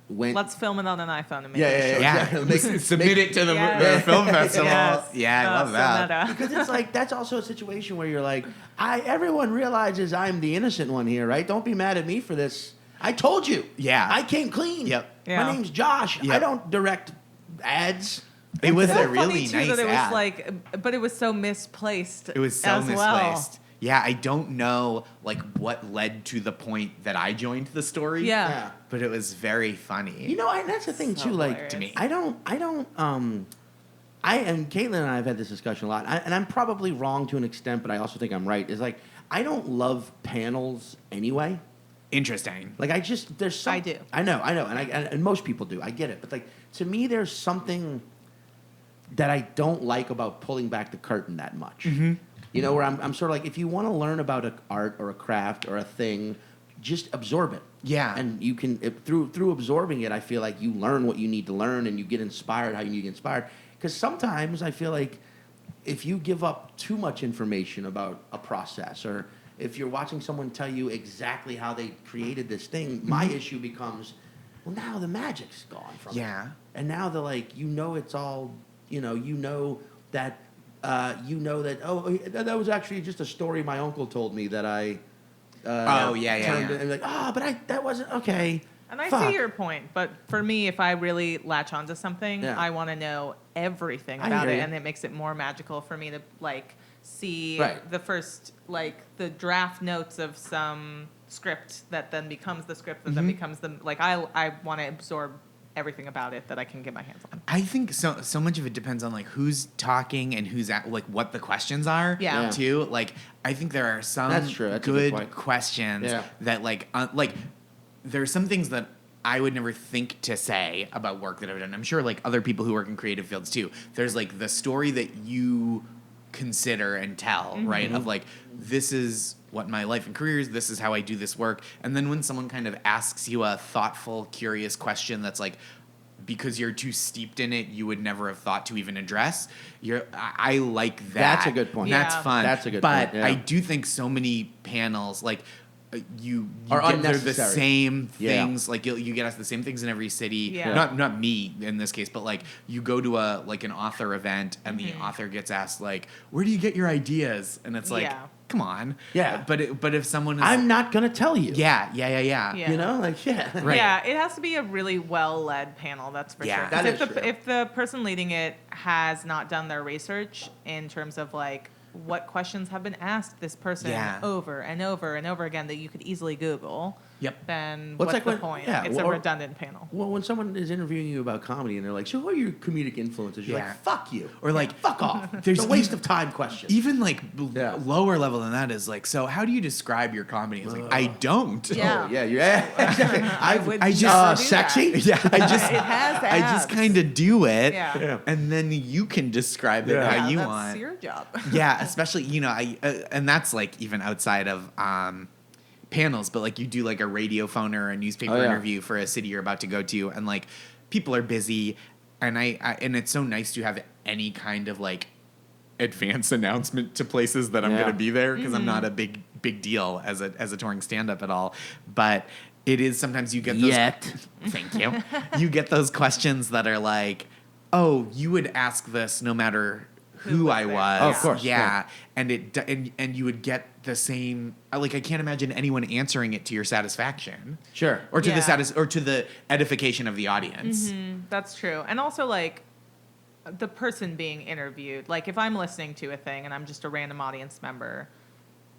went. Let's film it on an iPhone and make Yeah, it yeah, short. Yeah, Exactly. submit it to the Yes. film festival. Yes. Yeah, I Oh, love so that. meta. Because it's like that's also a situation where you're like, everyone realizes I'm the innocent one here, right? Don't be mad at me for this. I told you. Yeah. I came clean. Yep. Yeah. My name's Josh. Yep. I don't direct ads. It was It's so a really funny too nice that it was ad. like, but it was so misplaced. It was so as misplaced. Well. Yeah, I don't know like what led to the point that I joined the story. Yeah. But it was very funny. You know, that's the thing So too. Like hilarious. To me. I and Caitlin and I have had this discussion a lot, and I'm probably wrong to an extent, but I also think I'm right. Is like I don't love panels anyway. Interesting. Like I just there's some. I do. I know, and most people do. I get it, but like to me, there's something that I don't like about pulling back the curtain that much. You know, where I'm sort of like, if you want to learn about an art or a craft or a thing, just absorb it. Yeah. And you can through absorbing it, I feel like you learn what you need to learn, and you get inspired how you need to get inspired. Because sometimes I feel like if you give up too much information about a process, or if you're watching someone tell you exactly how they created this thing, my issue becomes, well, now the magic's gone from it. Yeah. And now they're like, it's all, you know that, oh, that was actually just a story my uncle told me that I, Oh, yeah. turned it, and like, but that wasn't, okay. And I Fuck. see your point, but for me, if I really latch onto something, Yeah. I want to know everything I about hear it, you. and it makes it more magical for me to like see Right. the first like the draft notes of some script that then becomes the script that then becomes the like I want to absorb everything about it that I can get my hands on. I think so much of it depends on like who's talking and who's at like what the questions are. Yeah. Yeah. Too. Like I think there are some That's true. That's a good good point. questions Yeah. that like there are some things that I would never think to say about work that I've done. I'm sure like other people who work in creative fields too. There's like the story that you consider and tell, right? Of like, this is what my life and career is, this is how I do this work. And then when someone kind of asks you a thoughtful, curious question that's like, because you're too steeped in it, you would never have thought to even address. I like that. That's a good point. That's Yeah. fun. That's a good but point, yeah. I do think so many panels like you Are get they're the unnecessary. same Yeah. things. Like you get asked the same things in every city. Yeah. Not me in this case, but like you go to an author event and the author gets asked like, where do you get your ideas? And it's like, Yeah. come on. Yeah. But if someone is I'm not going to tell you. yeah. Yeah. You know, like, yeah. Right. Yeah, it has to be a really well-led panel, that's for Yeah. sure. 'Cause That if is the true. if the person leading it has not done their research in terms of like what questions have been asked this person Yeah. over and over and over again that you could easily Google, Yep. then Well, what's it's like the when- point? yeah, It's a or- redundant panel. Well, when someone is interviewing you about comedy and they're like, "So who are your comedic influences?" You're Yeah. like, "Fuck you," Or like, "Fuck off." There's It's a waste of time question. even like Yeah. lower level than that is like, so how do you describe your comedy? It's like, I don't. Yeah. Oh, yeah. would I just- never do sexy. that. Yeah, I just It has I just abs. kind of do it, Yeah. and then you can describe it Yeah. how Yeah, you that's want. your job. Yeah, especially and that's like even outside of panels, but like you do like a radio phone or a newspaper Oh, yeah. interview for a city you're about to go to, and like people are busy, and and it's so nice to have any kind of like advance announcement to places that I'm Yeah. gonna be there, because I'm not a big deal as a touring stand-up at all, but it is sometimes you get those thank you. You get those questions that are like, oh, you would ask this no matter who was I there. was. Oh, of course, Yeah. yeah. And you would get the same, like, I can't imagine anyone answering it to your satisfaction. Sure. Or to Yeah. or to the edification of the audience. That's true. And also, like, the person being interviewed, like, if I'm listening to a thing and I'm just a random audience member,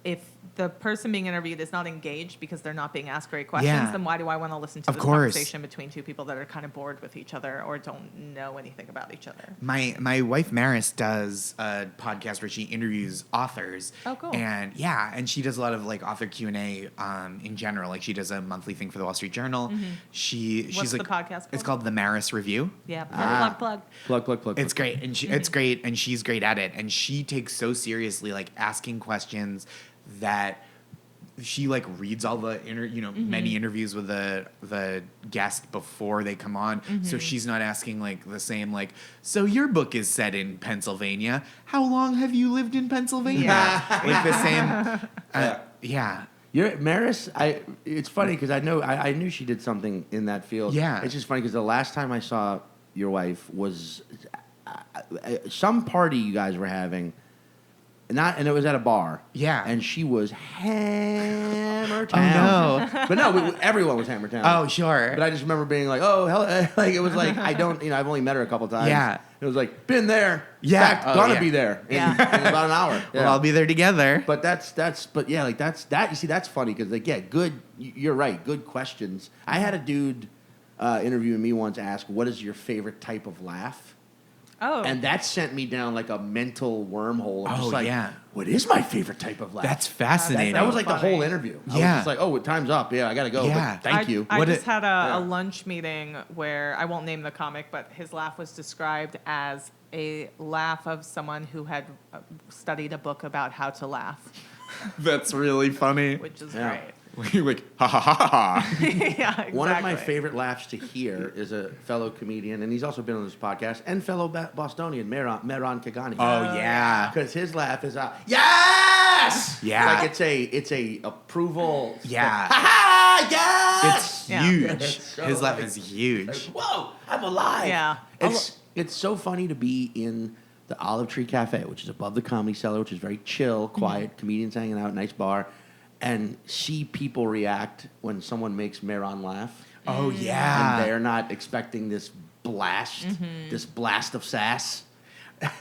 if the person being interviewed is not engaged because they're not being asked great questions, Yeah. then why do I want to listen to Of this course. conversation between two people that are kind of bored with each other or don't know anything about each other? My wife Maris does a podcast where she interviews authors. Oh, cool. And and she does a lot of like author Q&A in general. Like she does a monthly thing for the Wall Street Journal. She's What's like the podcast It's called? called The Maris Review. Yeah, plug. Plug. It's great, and it's great, and she's great at it, and she takes so seriously like asking questions that she like reads all the many interviews with the guest before they come on, so she's not asking like the same like, so your book is set in Pennsylvania, how long have you lived in Pennsylvania? Like the same. Yeah. You're Maris. It's funny because I knew she did something in that field. Yeah. It's just funny because the last time I saw your wife was some party you guys were having. And it was at a bar. Yeah. And she was hammer Oh town. no. But no, everyone was hammer town. Oh sure. But I just remember being like, oh, hell, like it was like, I don't, I've only met her a couple times. Yeah. It was like, been there. Yeah. In fact, Oh, gonna yeah. be there in, Yeah. in about an hour. We'll all be there together. But you see, that's funny because like, yeah, you're right. Good questions. I had a dude interviewing me once ask, what is your favorite type of laugh? Oh. And that sent me down like a mental wormhole. I'm Oh, just like, yeah. what is my favorite type of laugh? That's fascinating. That was like the funny. whole interview. I Yeah. was just like, oh, time's up. Yeah, I got to go. Yeah. But thank you. I What just it- had yeah. a lunch meeting where I won't name the comic, but his laugh was described as a laugh of someone who had studied a book about how to laugh, That's really funny. which is Yeah. great. You're like, ha ha ha ha. Yeah, exactly. One of my favorite laughs to hear is a fellow comedian, and he's also been on this podcast, and fellow Bostonian, Meron Kagani. Oh yeah. Because his laugh is yes! Yeah. Like it's a approval. Yeah. Like, ha yes! It's Yeah. huge. It's so His laugh like- is huge. Whoa, I'm alive. Yeah. It's so funny to be in the Olive Tree Cafe, which is above the Comedy Cellar, which is very chill, quiet, comedians hanging out, nice bar, and see people react when someone makes Meron laugh. Oh And yeah. they're not expecting this blast of sass.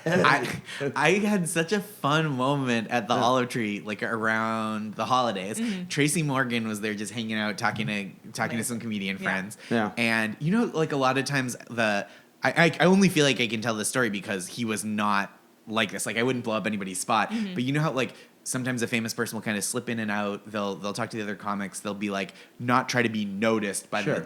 I had such a fun moment at the Olive Tree, like around the holidays. Tracy Morgan was there just hanging out, talking to some comedian Yeah. friends. Yeah. And like a lot of times I only feel like I can tell this story because he was not like this. Like I wouldn't blow up anybody's spot. But you know how like sometimes a famous person will kind of slip in and out. They'll talk to the other comics. They'll be like not try to be noticed by Sure.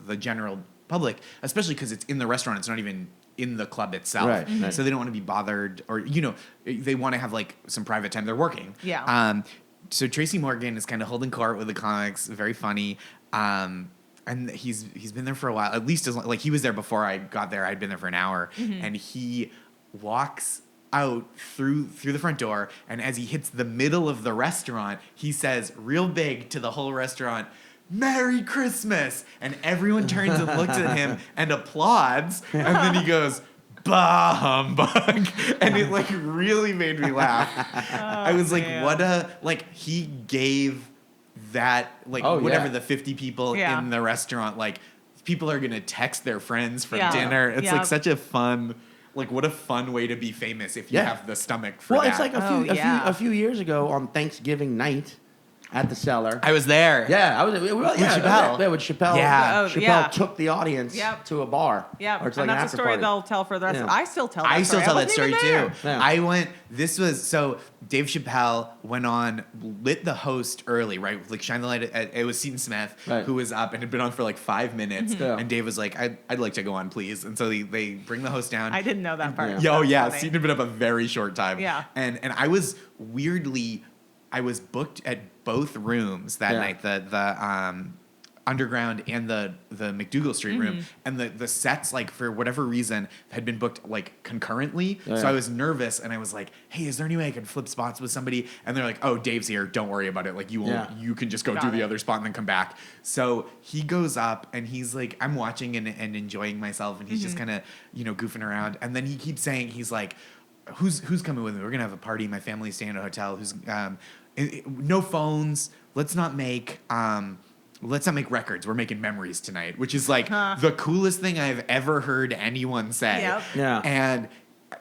the general public, especially because it's in the restaurant. It's not even in the club itself. Right, right. So they don't want to be bothered, or they want to have like some private time. They're working. Yeah. So Tracy Morgan is kind of holding court with the comics. Very funny. And he's been there for a while, at least as long, like he was there before I got there. I'd been there for an hour, and he walks out through the front door, and as he hits the middle of the restaurant, he says real big to the whole restaurant, "Merry Christmas!" And everyone turns and looks at him and applauds, and then he goes, "Bah humbug," and it like really made me laugh. I was like, man. what a like he gave that like Oh, whatever yeah. the 50 people Yeah. in the restaurant, like people are gonna text their friends from Yeah. dinner. It's Yeah. like such a fun, like what a fun way to be famous if you Yeah. have the stomach for Well, that. it's like Oh, yeah. a few years ago on Thanksgiving night, at the Cellar. I was there. Yeah, I was. With Chappelle. Yeah, with Chappelle. Yeah. Chappelle took the audience to a bar. Yeah, or to and like that's a story they'll tell for the rest. I still tell. I still tell that story too. Yeah. I went. This was so. Dave Chappelle went on, lit the host early, right? Like shine the light. It was Seton Smith who was up and had been on for like 5 minutes, and Dave was like, "I'd like to go on, please." And so they bring the host down. I didn't know that part. Yeah. Seton had been up a very short time. Yeah, and I was weirdly, I was booked at both rooms that night. The Underground and the McDougal Street room, and the sets, like, for whatever reason, had been booked like concurrently. So I was nervous, and I was like, "Hey, is there any way I could flip spots with somebody?" And they're like, "Oh, Dave's here. Don't worry about it. Like, you won't. You can just go do the other spot and then come back." So he goes up, and he's like, I'm watching and enjoying myself, and he's just kind of goofing around, and then he keeps saying, he's like, "Who's coming with me? We're gonna have a party. My family's staying at a hotel. Who's no phones. Let's not make records. We're making memories tonight," which is like the coolest thing I've ever heard anyone say. Yep. Yeah. And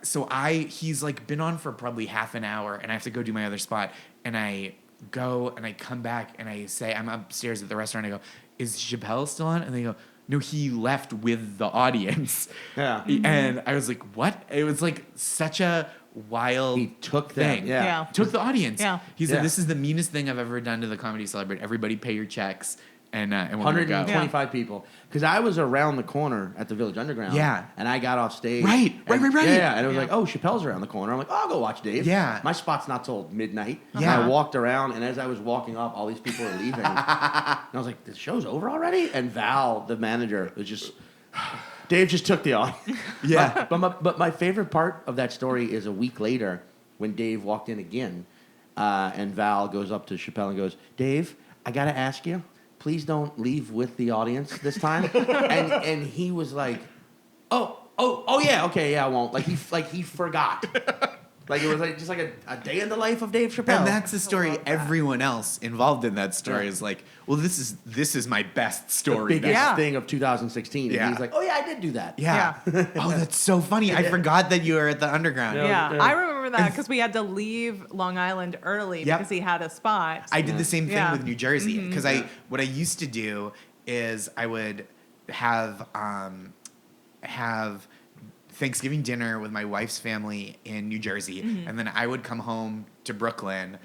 so he's like been on for probably half an hour, and I have to go do my other spot, and I go and I come back and I say, I'm upstairs at the restaurant. I go, "Is Chappelle still on?" And they go, "No, he left with the audience." Yeah. And I was like, "What?" It was like such a wild He took thing. them. Yeah. Took the audience. Yeah. He said, "This is the meanest thing I've ever done to the Comedy Cellar. Everybody pay your checks, and we're gonna go." 125 people. Because I was around the corner at the Village Underground. Yeah. And I got off stage. Right. Yeah. And it was like, oh, Chappelle's around the corner. I'm like, oh, I'll go watch Dave. Yeah. My spot's not till midnight. Yeah. And I walked around, and as I was walking up, all these people were leaving. And I was like, the show's over already? And Val, the manager, was just... Dave just took the audience. Yeah. But my favorite part of that story is a week later when Dave walked in again, and Val goes up to Chappelle and goes, "Dave, I got to ask you, please don't leave with the audience this time." and he was like, oh yeah, okay, yeah, I won't. Like he forgot. Like it was like just like a day in the life of Dave Chappelle. And that's the story. Everyone else involved in that story is like, well, this is my best story. The biggest thing of 2016. Yeah. And he's like, oh yeah, I did do that. Yeah. Oh, that's so funny. I forgot that you were at the Underground. Yeah. I remember that because we had to leave Long Island early because he had a spot. I did the same thing with New Jersey because what I used to do is I would have Thanksgiving dinner with my wife's family in New Jersey, and then I would come home to Brooklyn,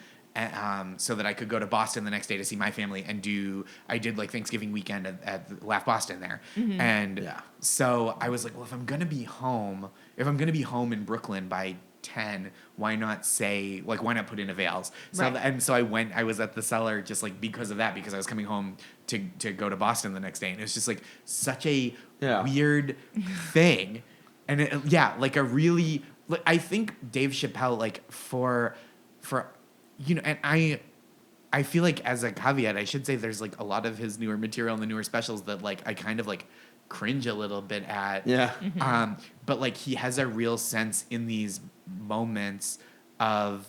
so that I could go to Boston the next day to see my family and I did like Thanksgiving weekend at Laugh Boston there, and so I was like, well, if I'm gonna be home in Brooklyn by 10, why not put in a Vails? So and so I was at the Cellar just like because of that, because I was coming home to go to Boston the next day, and it was just like such a weird thing. And like a really, like, I think Dave Chappelle, like for and I feel like as a caveat, I should say there's like a lot of his newer material and the newer specials that like I kind of like cringe a little bit at. Yeah. But like he has a real sense in these moments of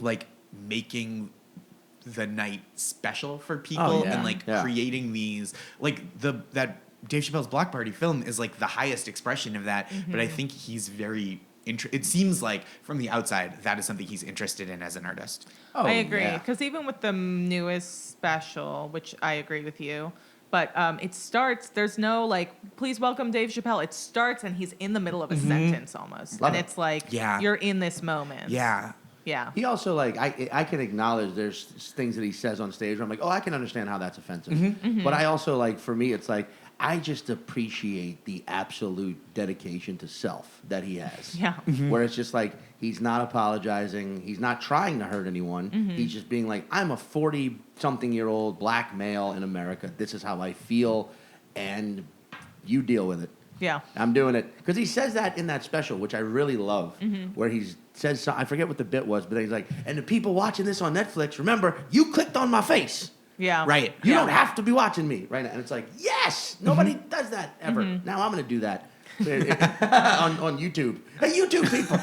like making the night special for people and like creating these like that Dave Chappelle's Block Party film is like the highest expression of that, but I think he's very it seems like from the outside that is something he's interested in as an artist. I agree, because even with the newest special, which I agree with you, but it starts, there's no like, please welcome Dave Chappelle. It starts and he's in the middle of a sentence almost. Love and it. it's like, you're in this moment. Yeah. Yeah. He also, like, I can acknowledge there's things that he says on stage where I'm like, oh, I can understand how that's offensive. But I also, like, for me, it's like, I just appreciate the absolute dedication to self that he has. Yeah. Where it's just like, he's not apologizing. He's not trying to hurt anyone. He's just being like, I'm a 40-something-year-old black male in America. This is how I feel, and you deal with it. Yeah. I'm doing it. Because he says that in that special, which I really love, where he says, I forget what the bit was, but he's like, and the people watching this on Netflix, remember, you clicked on my face. Yeah. Right. You don't have to be watching me right now. And it's like, yes, nobody does that ever. Now I'm going to do that on YouTube. Hey, YouTube people.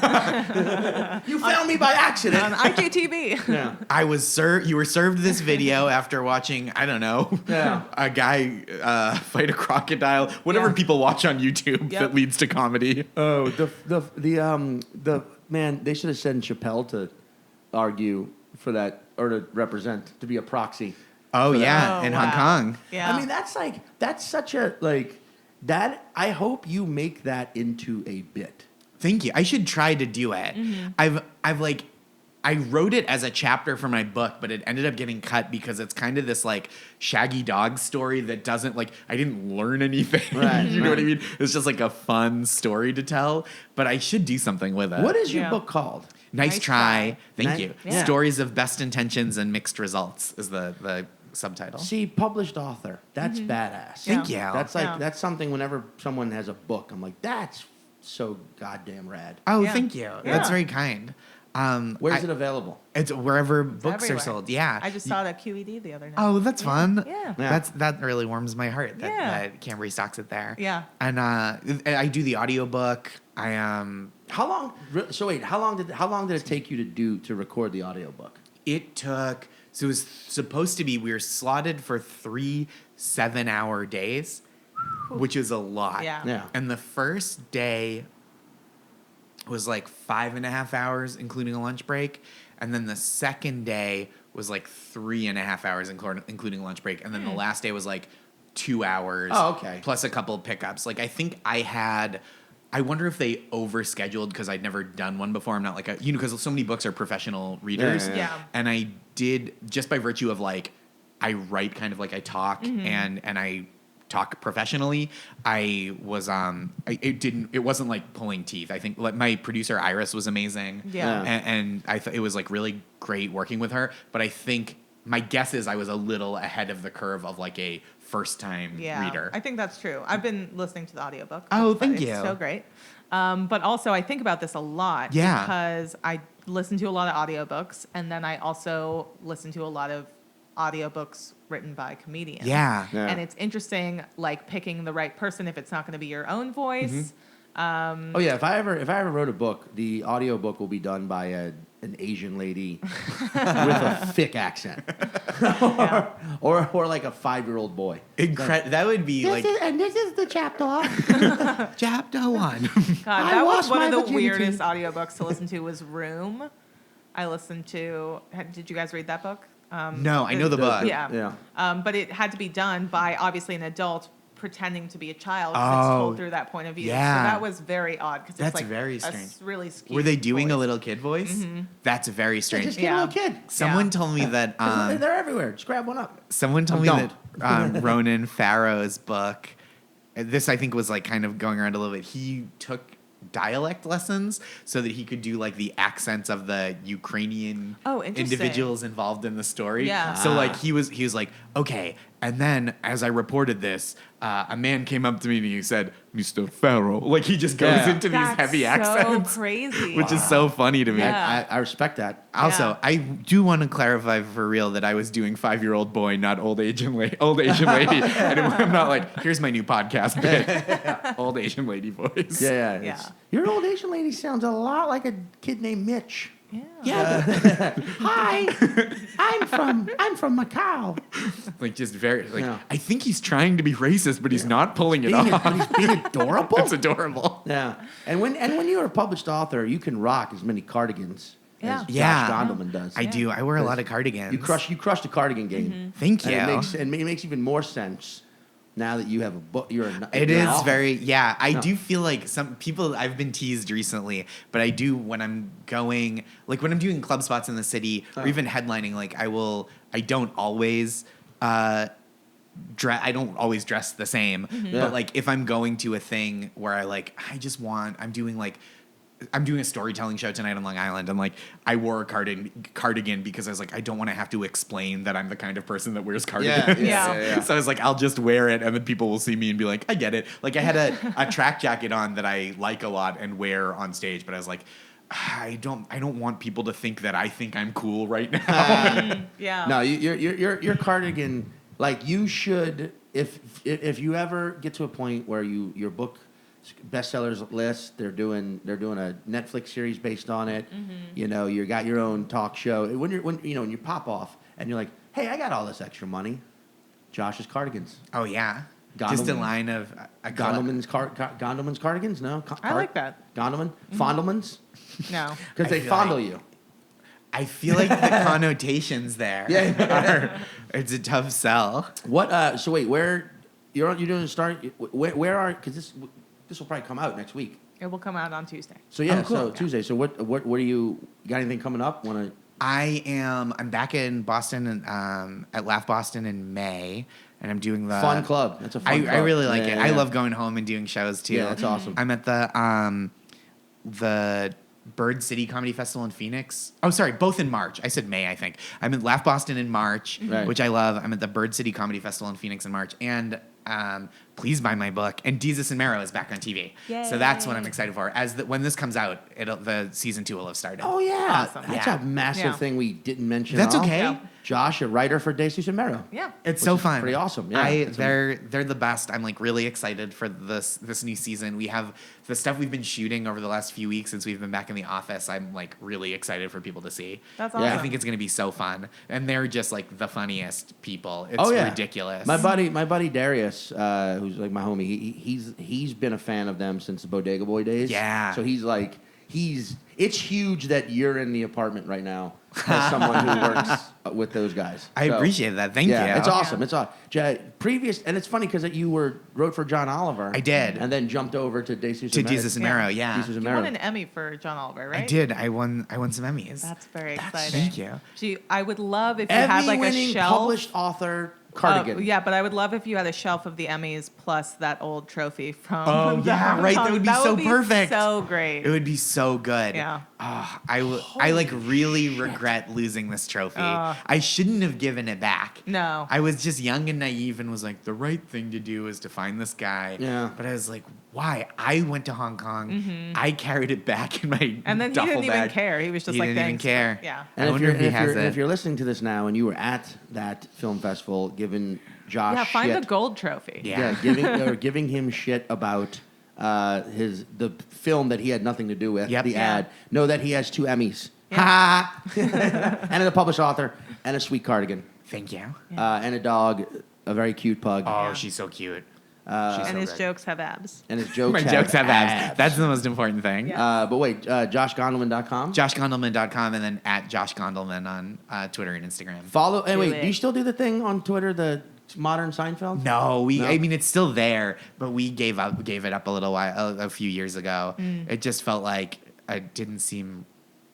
You found me by accident. On IGTV. Yeah. You were served this video after watching, I don't know, a guy fight a crocodile, whatever people watch on YouTube that leads to comedy. Oh, the man, they should have sent Chappelle to argue for that to represent, to be a proxy. Oh, for that. yeah, Oh, in wow. Hong Kong. Yeah. I mean, that's such a, like, that, I hope you make that into a bit. Thank you. I should try to do it. I've like, I wrote it as a chapter for my book, but it ended up getting cut because it's kind of this like shaggy dog story that doesn't like, I didn't learn anything. Right, You know what I mean? It's just like a fun story to tell, but I should do something with it. What is your Yeah. book called? Nice Nice try. try. Thank Ni- you. Yeah. Stories of best intentions and mixed results is the subtitle. See, published author. That's badass. Thank Yeah. you. That's like Yeah. that's something. Whenever someone has a book, I'm like, that's so goddamn rad. Oh, Yeah. thank you. Yeah. That's very kind. Where's it available? It's wherever books everywhere. are sold. Yeah. I just saw it at QED the other night. Oh, that's fun. Yeah. Yeah. That really warms my heart that, Yeah. that Cambry stocks it there. Yeah. And I do the audiobook. I How long? So wait, how long did it take you to record the audiobook? it took so it was supposed to be we were slotted for 3 7-hour days, which is a lot. Yeah. Yeah. And the first day was like 5.5 hours, including a lunch break. And then the second day was like 3.5 hours, including lunch break. And then the last day was like 2 hours. Oh, okay. Plus a couple of pickups. Like, I think I wonder if they overscheduled because I'd never done one before. I'm not like because so many books are professional readers. Yeah. Yeah. And I did, just by virtue of like, I write kind of like I talk and I talk professionally. I was it wasn't like pulling teeth. I think like my producer Iris was amazing. Yeah. And I thought it was like really great working with her. But I think my guess is I was a little ahead of the curve of like a first time Yeah. reader. I think that's true. I've been listening to the audiobook. Oh, but thank it's you. so great. But also, I think about this a lot Yeah. because I listen to a lot of audiobooks, and then I also listen to a lot of audiobooks written by comedians. Yeah. Yeah. And it's interesting, like picking the right person if it's not going to be your own voice. Oh yeah, if I ever wrote a book, the audiobook will be done by an Asian lady with a thick accent, Yeah. or like a 5-year-old boy. That would be like This is the chapter. chapter 1. God, I that was lost one my of the virginity. weirdest audiobooks to listen to was Room. I listened to. Did you guys read that book? No, I know the book. Yeah. Yeah. But it had to be done by obviously an adult pretending to be a child. 'Cause it's Oh, told through that point of view. yeah. So that was very odd because That's it's like very a strange. really skewed Were they doing a voice. little kid voice? That's very Yeah, strange. just get Yeah. a little kid. Someone told me that They're everywhere. Just grab one up. someone told Oh, me don't. that Ronan Farrow's book, this I think was like kind of going around a little bit. He took dialect lessons so that he could do like the accents of the Ukrainian Oh, interesting. individuals involved in the story. Yeah. So Ah. like he was like, okay. And then as I reported this, a man came up to me and he said, "Mr. Farrow." Like he just goes Yeah. into these That's heavy so accents, crazy. which is so funny to me. Yeah. I respect that. Also, Yeah. I do want to clarify for real that I was doing 5-year-old boy, not old Asian lady. And I'm not like, here's my new podcast bit. Old Asian lady voice. Yeah. Yeah. it's- Your old Asian lady sounds a lot like a kid named Mitch. Yeah. Yeah. Hi, I'm from Macau. Like just very like Yeah. I think he's trying to be racist, but he's not pulling it But off. he's being adorable. It's adorable. Yeah, and when you're a published author, you can rock as many cardigans Yeah. as Yeah. Josh Gondelman does. I do. I wear a lot of cardigans. You crush the cardigan game. Thank you. And it makes even more sense now that you have a book. It you're an is author. very, yeah. I No. do feel like some people, I've been teased recently, but I do when I'm going, like when I'm doing club spots in the city or even headlining, like I don't always, I don't always dress the same. Yeah. But like if I'm going to a thing where I'm doing a storytelling show tonight on Long Island, and like I wore a cardigan because I was like, I don't want to have to explain that I'm the kind of person that wears cardigans. Yeah. So I was like, I'll just wear it, and then people will see me and be like, I get it. Like I had a track jacket on that I like a lot and wear on stage, but I was like, I don't want people to think that I think I'm cool right now. Yeah. No, your cardigan. Like you should, if you ever get to a point where your book bestsellers list, they're doing a Netflix series based on it. You know, you got your own talk show. When you pop off and you're like, hey, I got all this extra money. Josh's cardigans. Oh yeah, just a Gondelman. line of Gondelman's cardigans. No, I like that. Gondelman. Fondleman's No. because I they feel fondle like- you. I feel like the connotations there it's a tough sell. What? So wait, where you're doing start? Where are? Because this will probably come out next week. It will come out on Tuesday. So yeah, Oh, cool. so Tuesday. So what are you got anything coming up? Want to? I'm back in Boston at Laugh Boston in May, and I'm doing the Fun club. That's a fun club. I really like Yeah, it. yeah, I yeah. love going home and doing shows too. Yeah, that's awesome. I'm at the Bird City Comedy Festival in Phoenix. Oh, sorry, both in March. I said May, I think. I'm at Laugh Boston in March, Right. which I love. I'm at the Bird City Comedy Festival in Phoenix in March, and please buy my book. And Desus Mero is back on TV, so that's what I'm excited for. When this comes out, the season 2 will have started. Oh yeah, Awesome. that's Yeah. a massive Yeah. thing we didn't mention. That's at all. okay. Yeah. Josh, a writer for Desus Mero. Yeah. It's Which so is fun. pretty awesome, yeah. They're the best. I'm like really excited for this new season. We have the stuff we've been shooting over the last few weeks since we've been back in the office. I'm like really excited for people to see. That's Yeah. awesome. I think it's gonna be so fun, and they're just like the funniest people. It's Oh, yeah. ridiculous. My buddy Darius, who's like my homie, he's been a fan of them since the Bodega Boy days. Yeah. So it's huge that you're in the apartment right now as someone who works with those guys. I So, appreciate that. Thank yeah, you. it's awesome. It's awesome. And it's funny because you wrote for John Oliver. I did. and then jumped over to Desus To Mero. Desus Mero, yeah. Desus You Mero. won an Emmy for John Oliver, right? I did. I won some Emmys. That's very exciting. Thank you. Gee, I would love if you had like a Emmy-winning shelf. published author cardigan. Yeah, but I would love if you had a shelf of the Emmys plus that old trophy from. Oh, the yeah, right. That would be so perfect. So great. It would be so good. Yeah. I like really regret losing this trophy. I shouldn't have given it back. No. I was just young and naive and was like, the right thing to do is to find this guy. Yeah. But I was like, why? I went to Hong Kong. I carried it back in my And then he duffel didn't even bag. care. He was just He like, didn't even thanks. care. Yeah. I wonder if he has and it. if you're listening to this now and you were at that film festival giving Josh Yeah, find shit, the gold trophy. Yeah. giving him shit about the film that he had nothing to do with, Yep. the Yeah. ad. Know that he has 2 Emmys. Yeah. Ha! And a published author and a sweet cardigan Thank you. and a dog, a very cute pug. Oh, Yeah. she's so cute. And so his good. jokes have abs. And his jokes My jokes have abs. That's the most important thing. Yeah. But wait, joshgondelman.com. JoshGondelman.com and then at Josh Gondelman on Twitter and Instagram. Follow. And Do wait, it. do you still do the thing on Twitter, the modern Seinfeld? No, No? I mean, it's still there, but we gave it up a few years ago. It just felt like it didn't seem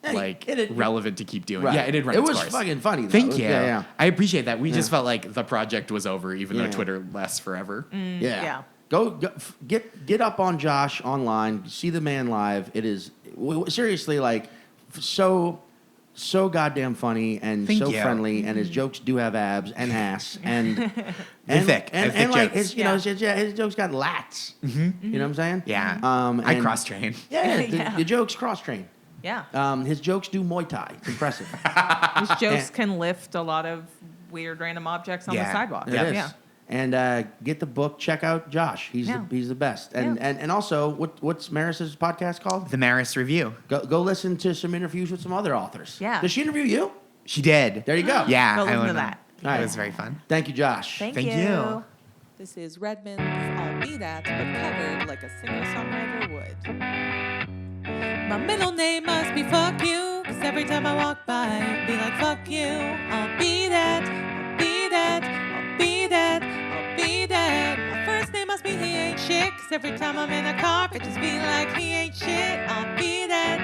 Hey, like it- relevant to keep doing. Right. Yeah, it did run It its was course. fucking funny. Though. Thank you. Yeah, yeah. I appreciate that. We Yeah. just felt like the project was over, even Yeah. though Twitter lasts forever. Yeah. Yeah. Go get up on Josh online. See the man live. It is seriously like so goddamn funny and Thank so you. friendly. And his jokes do have abs and ass and They're thick. They're thick like jokes. his jokes got lats. You know what I'm saying? Yeah. I I cross train. Yeah, Yeah. the jokes cross train. Yeah. His jokes do Muay Thai. It's impressive. His jokes can lift a lot of weird random objects on the Yeah. sidewalk. It Yeah. is. Yeah. And get the book. Check out Josh. He's Yeah. he's the best. And also, what's Maris's podcast called? The Maris Review. Go listen to some interviews with some other authors. Yeah. Does she interview you? She did. There you go. Yeah. Go I listen to went on. that. All right. It was very fun. Thank you, Josh. Thank Thank you. you. This is Redmond's I'll Be That, but covered like a singer-songwriter would. My middle name must be fuck you, 'cause every time I walk by, be like fuck you. I'll be that, I'll be that, I'll be that, I'll be that. My first name must be he ain't shit, 'cause every time I'm in a car, it just be like he ain't shit. I'll be that,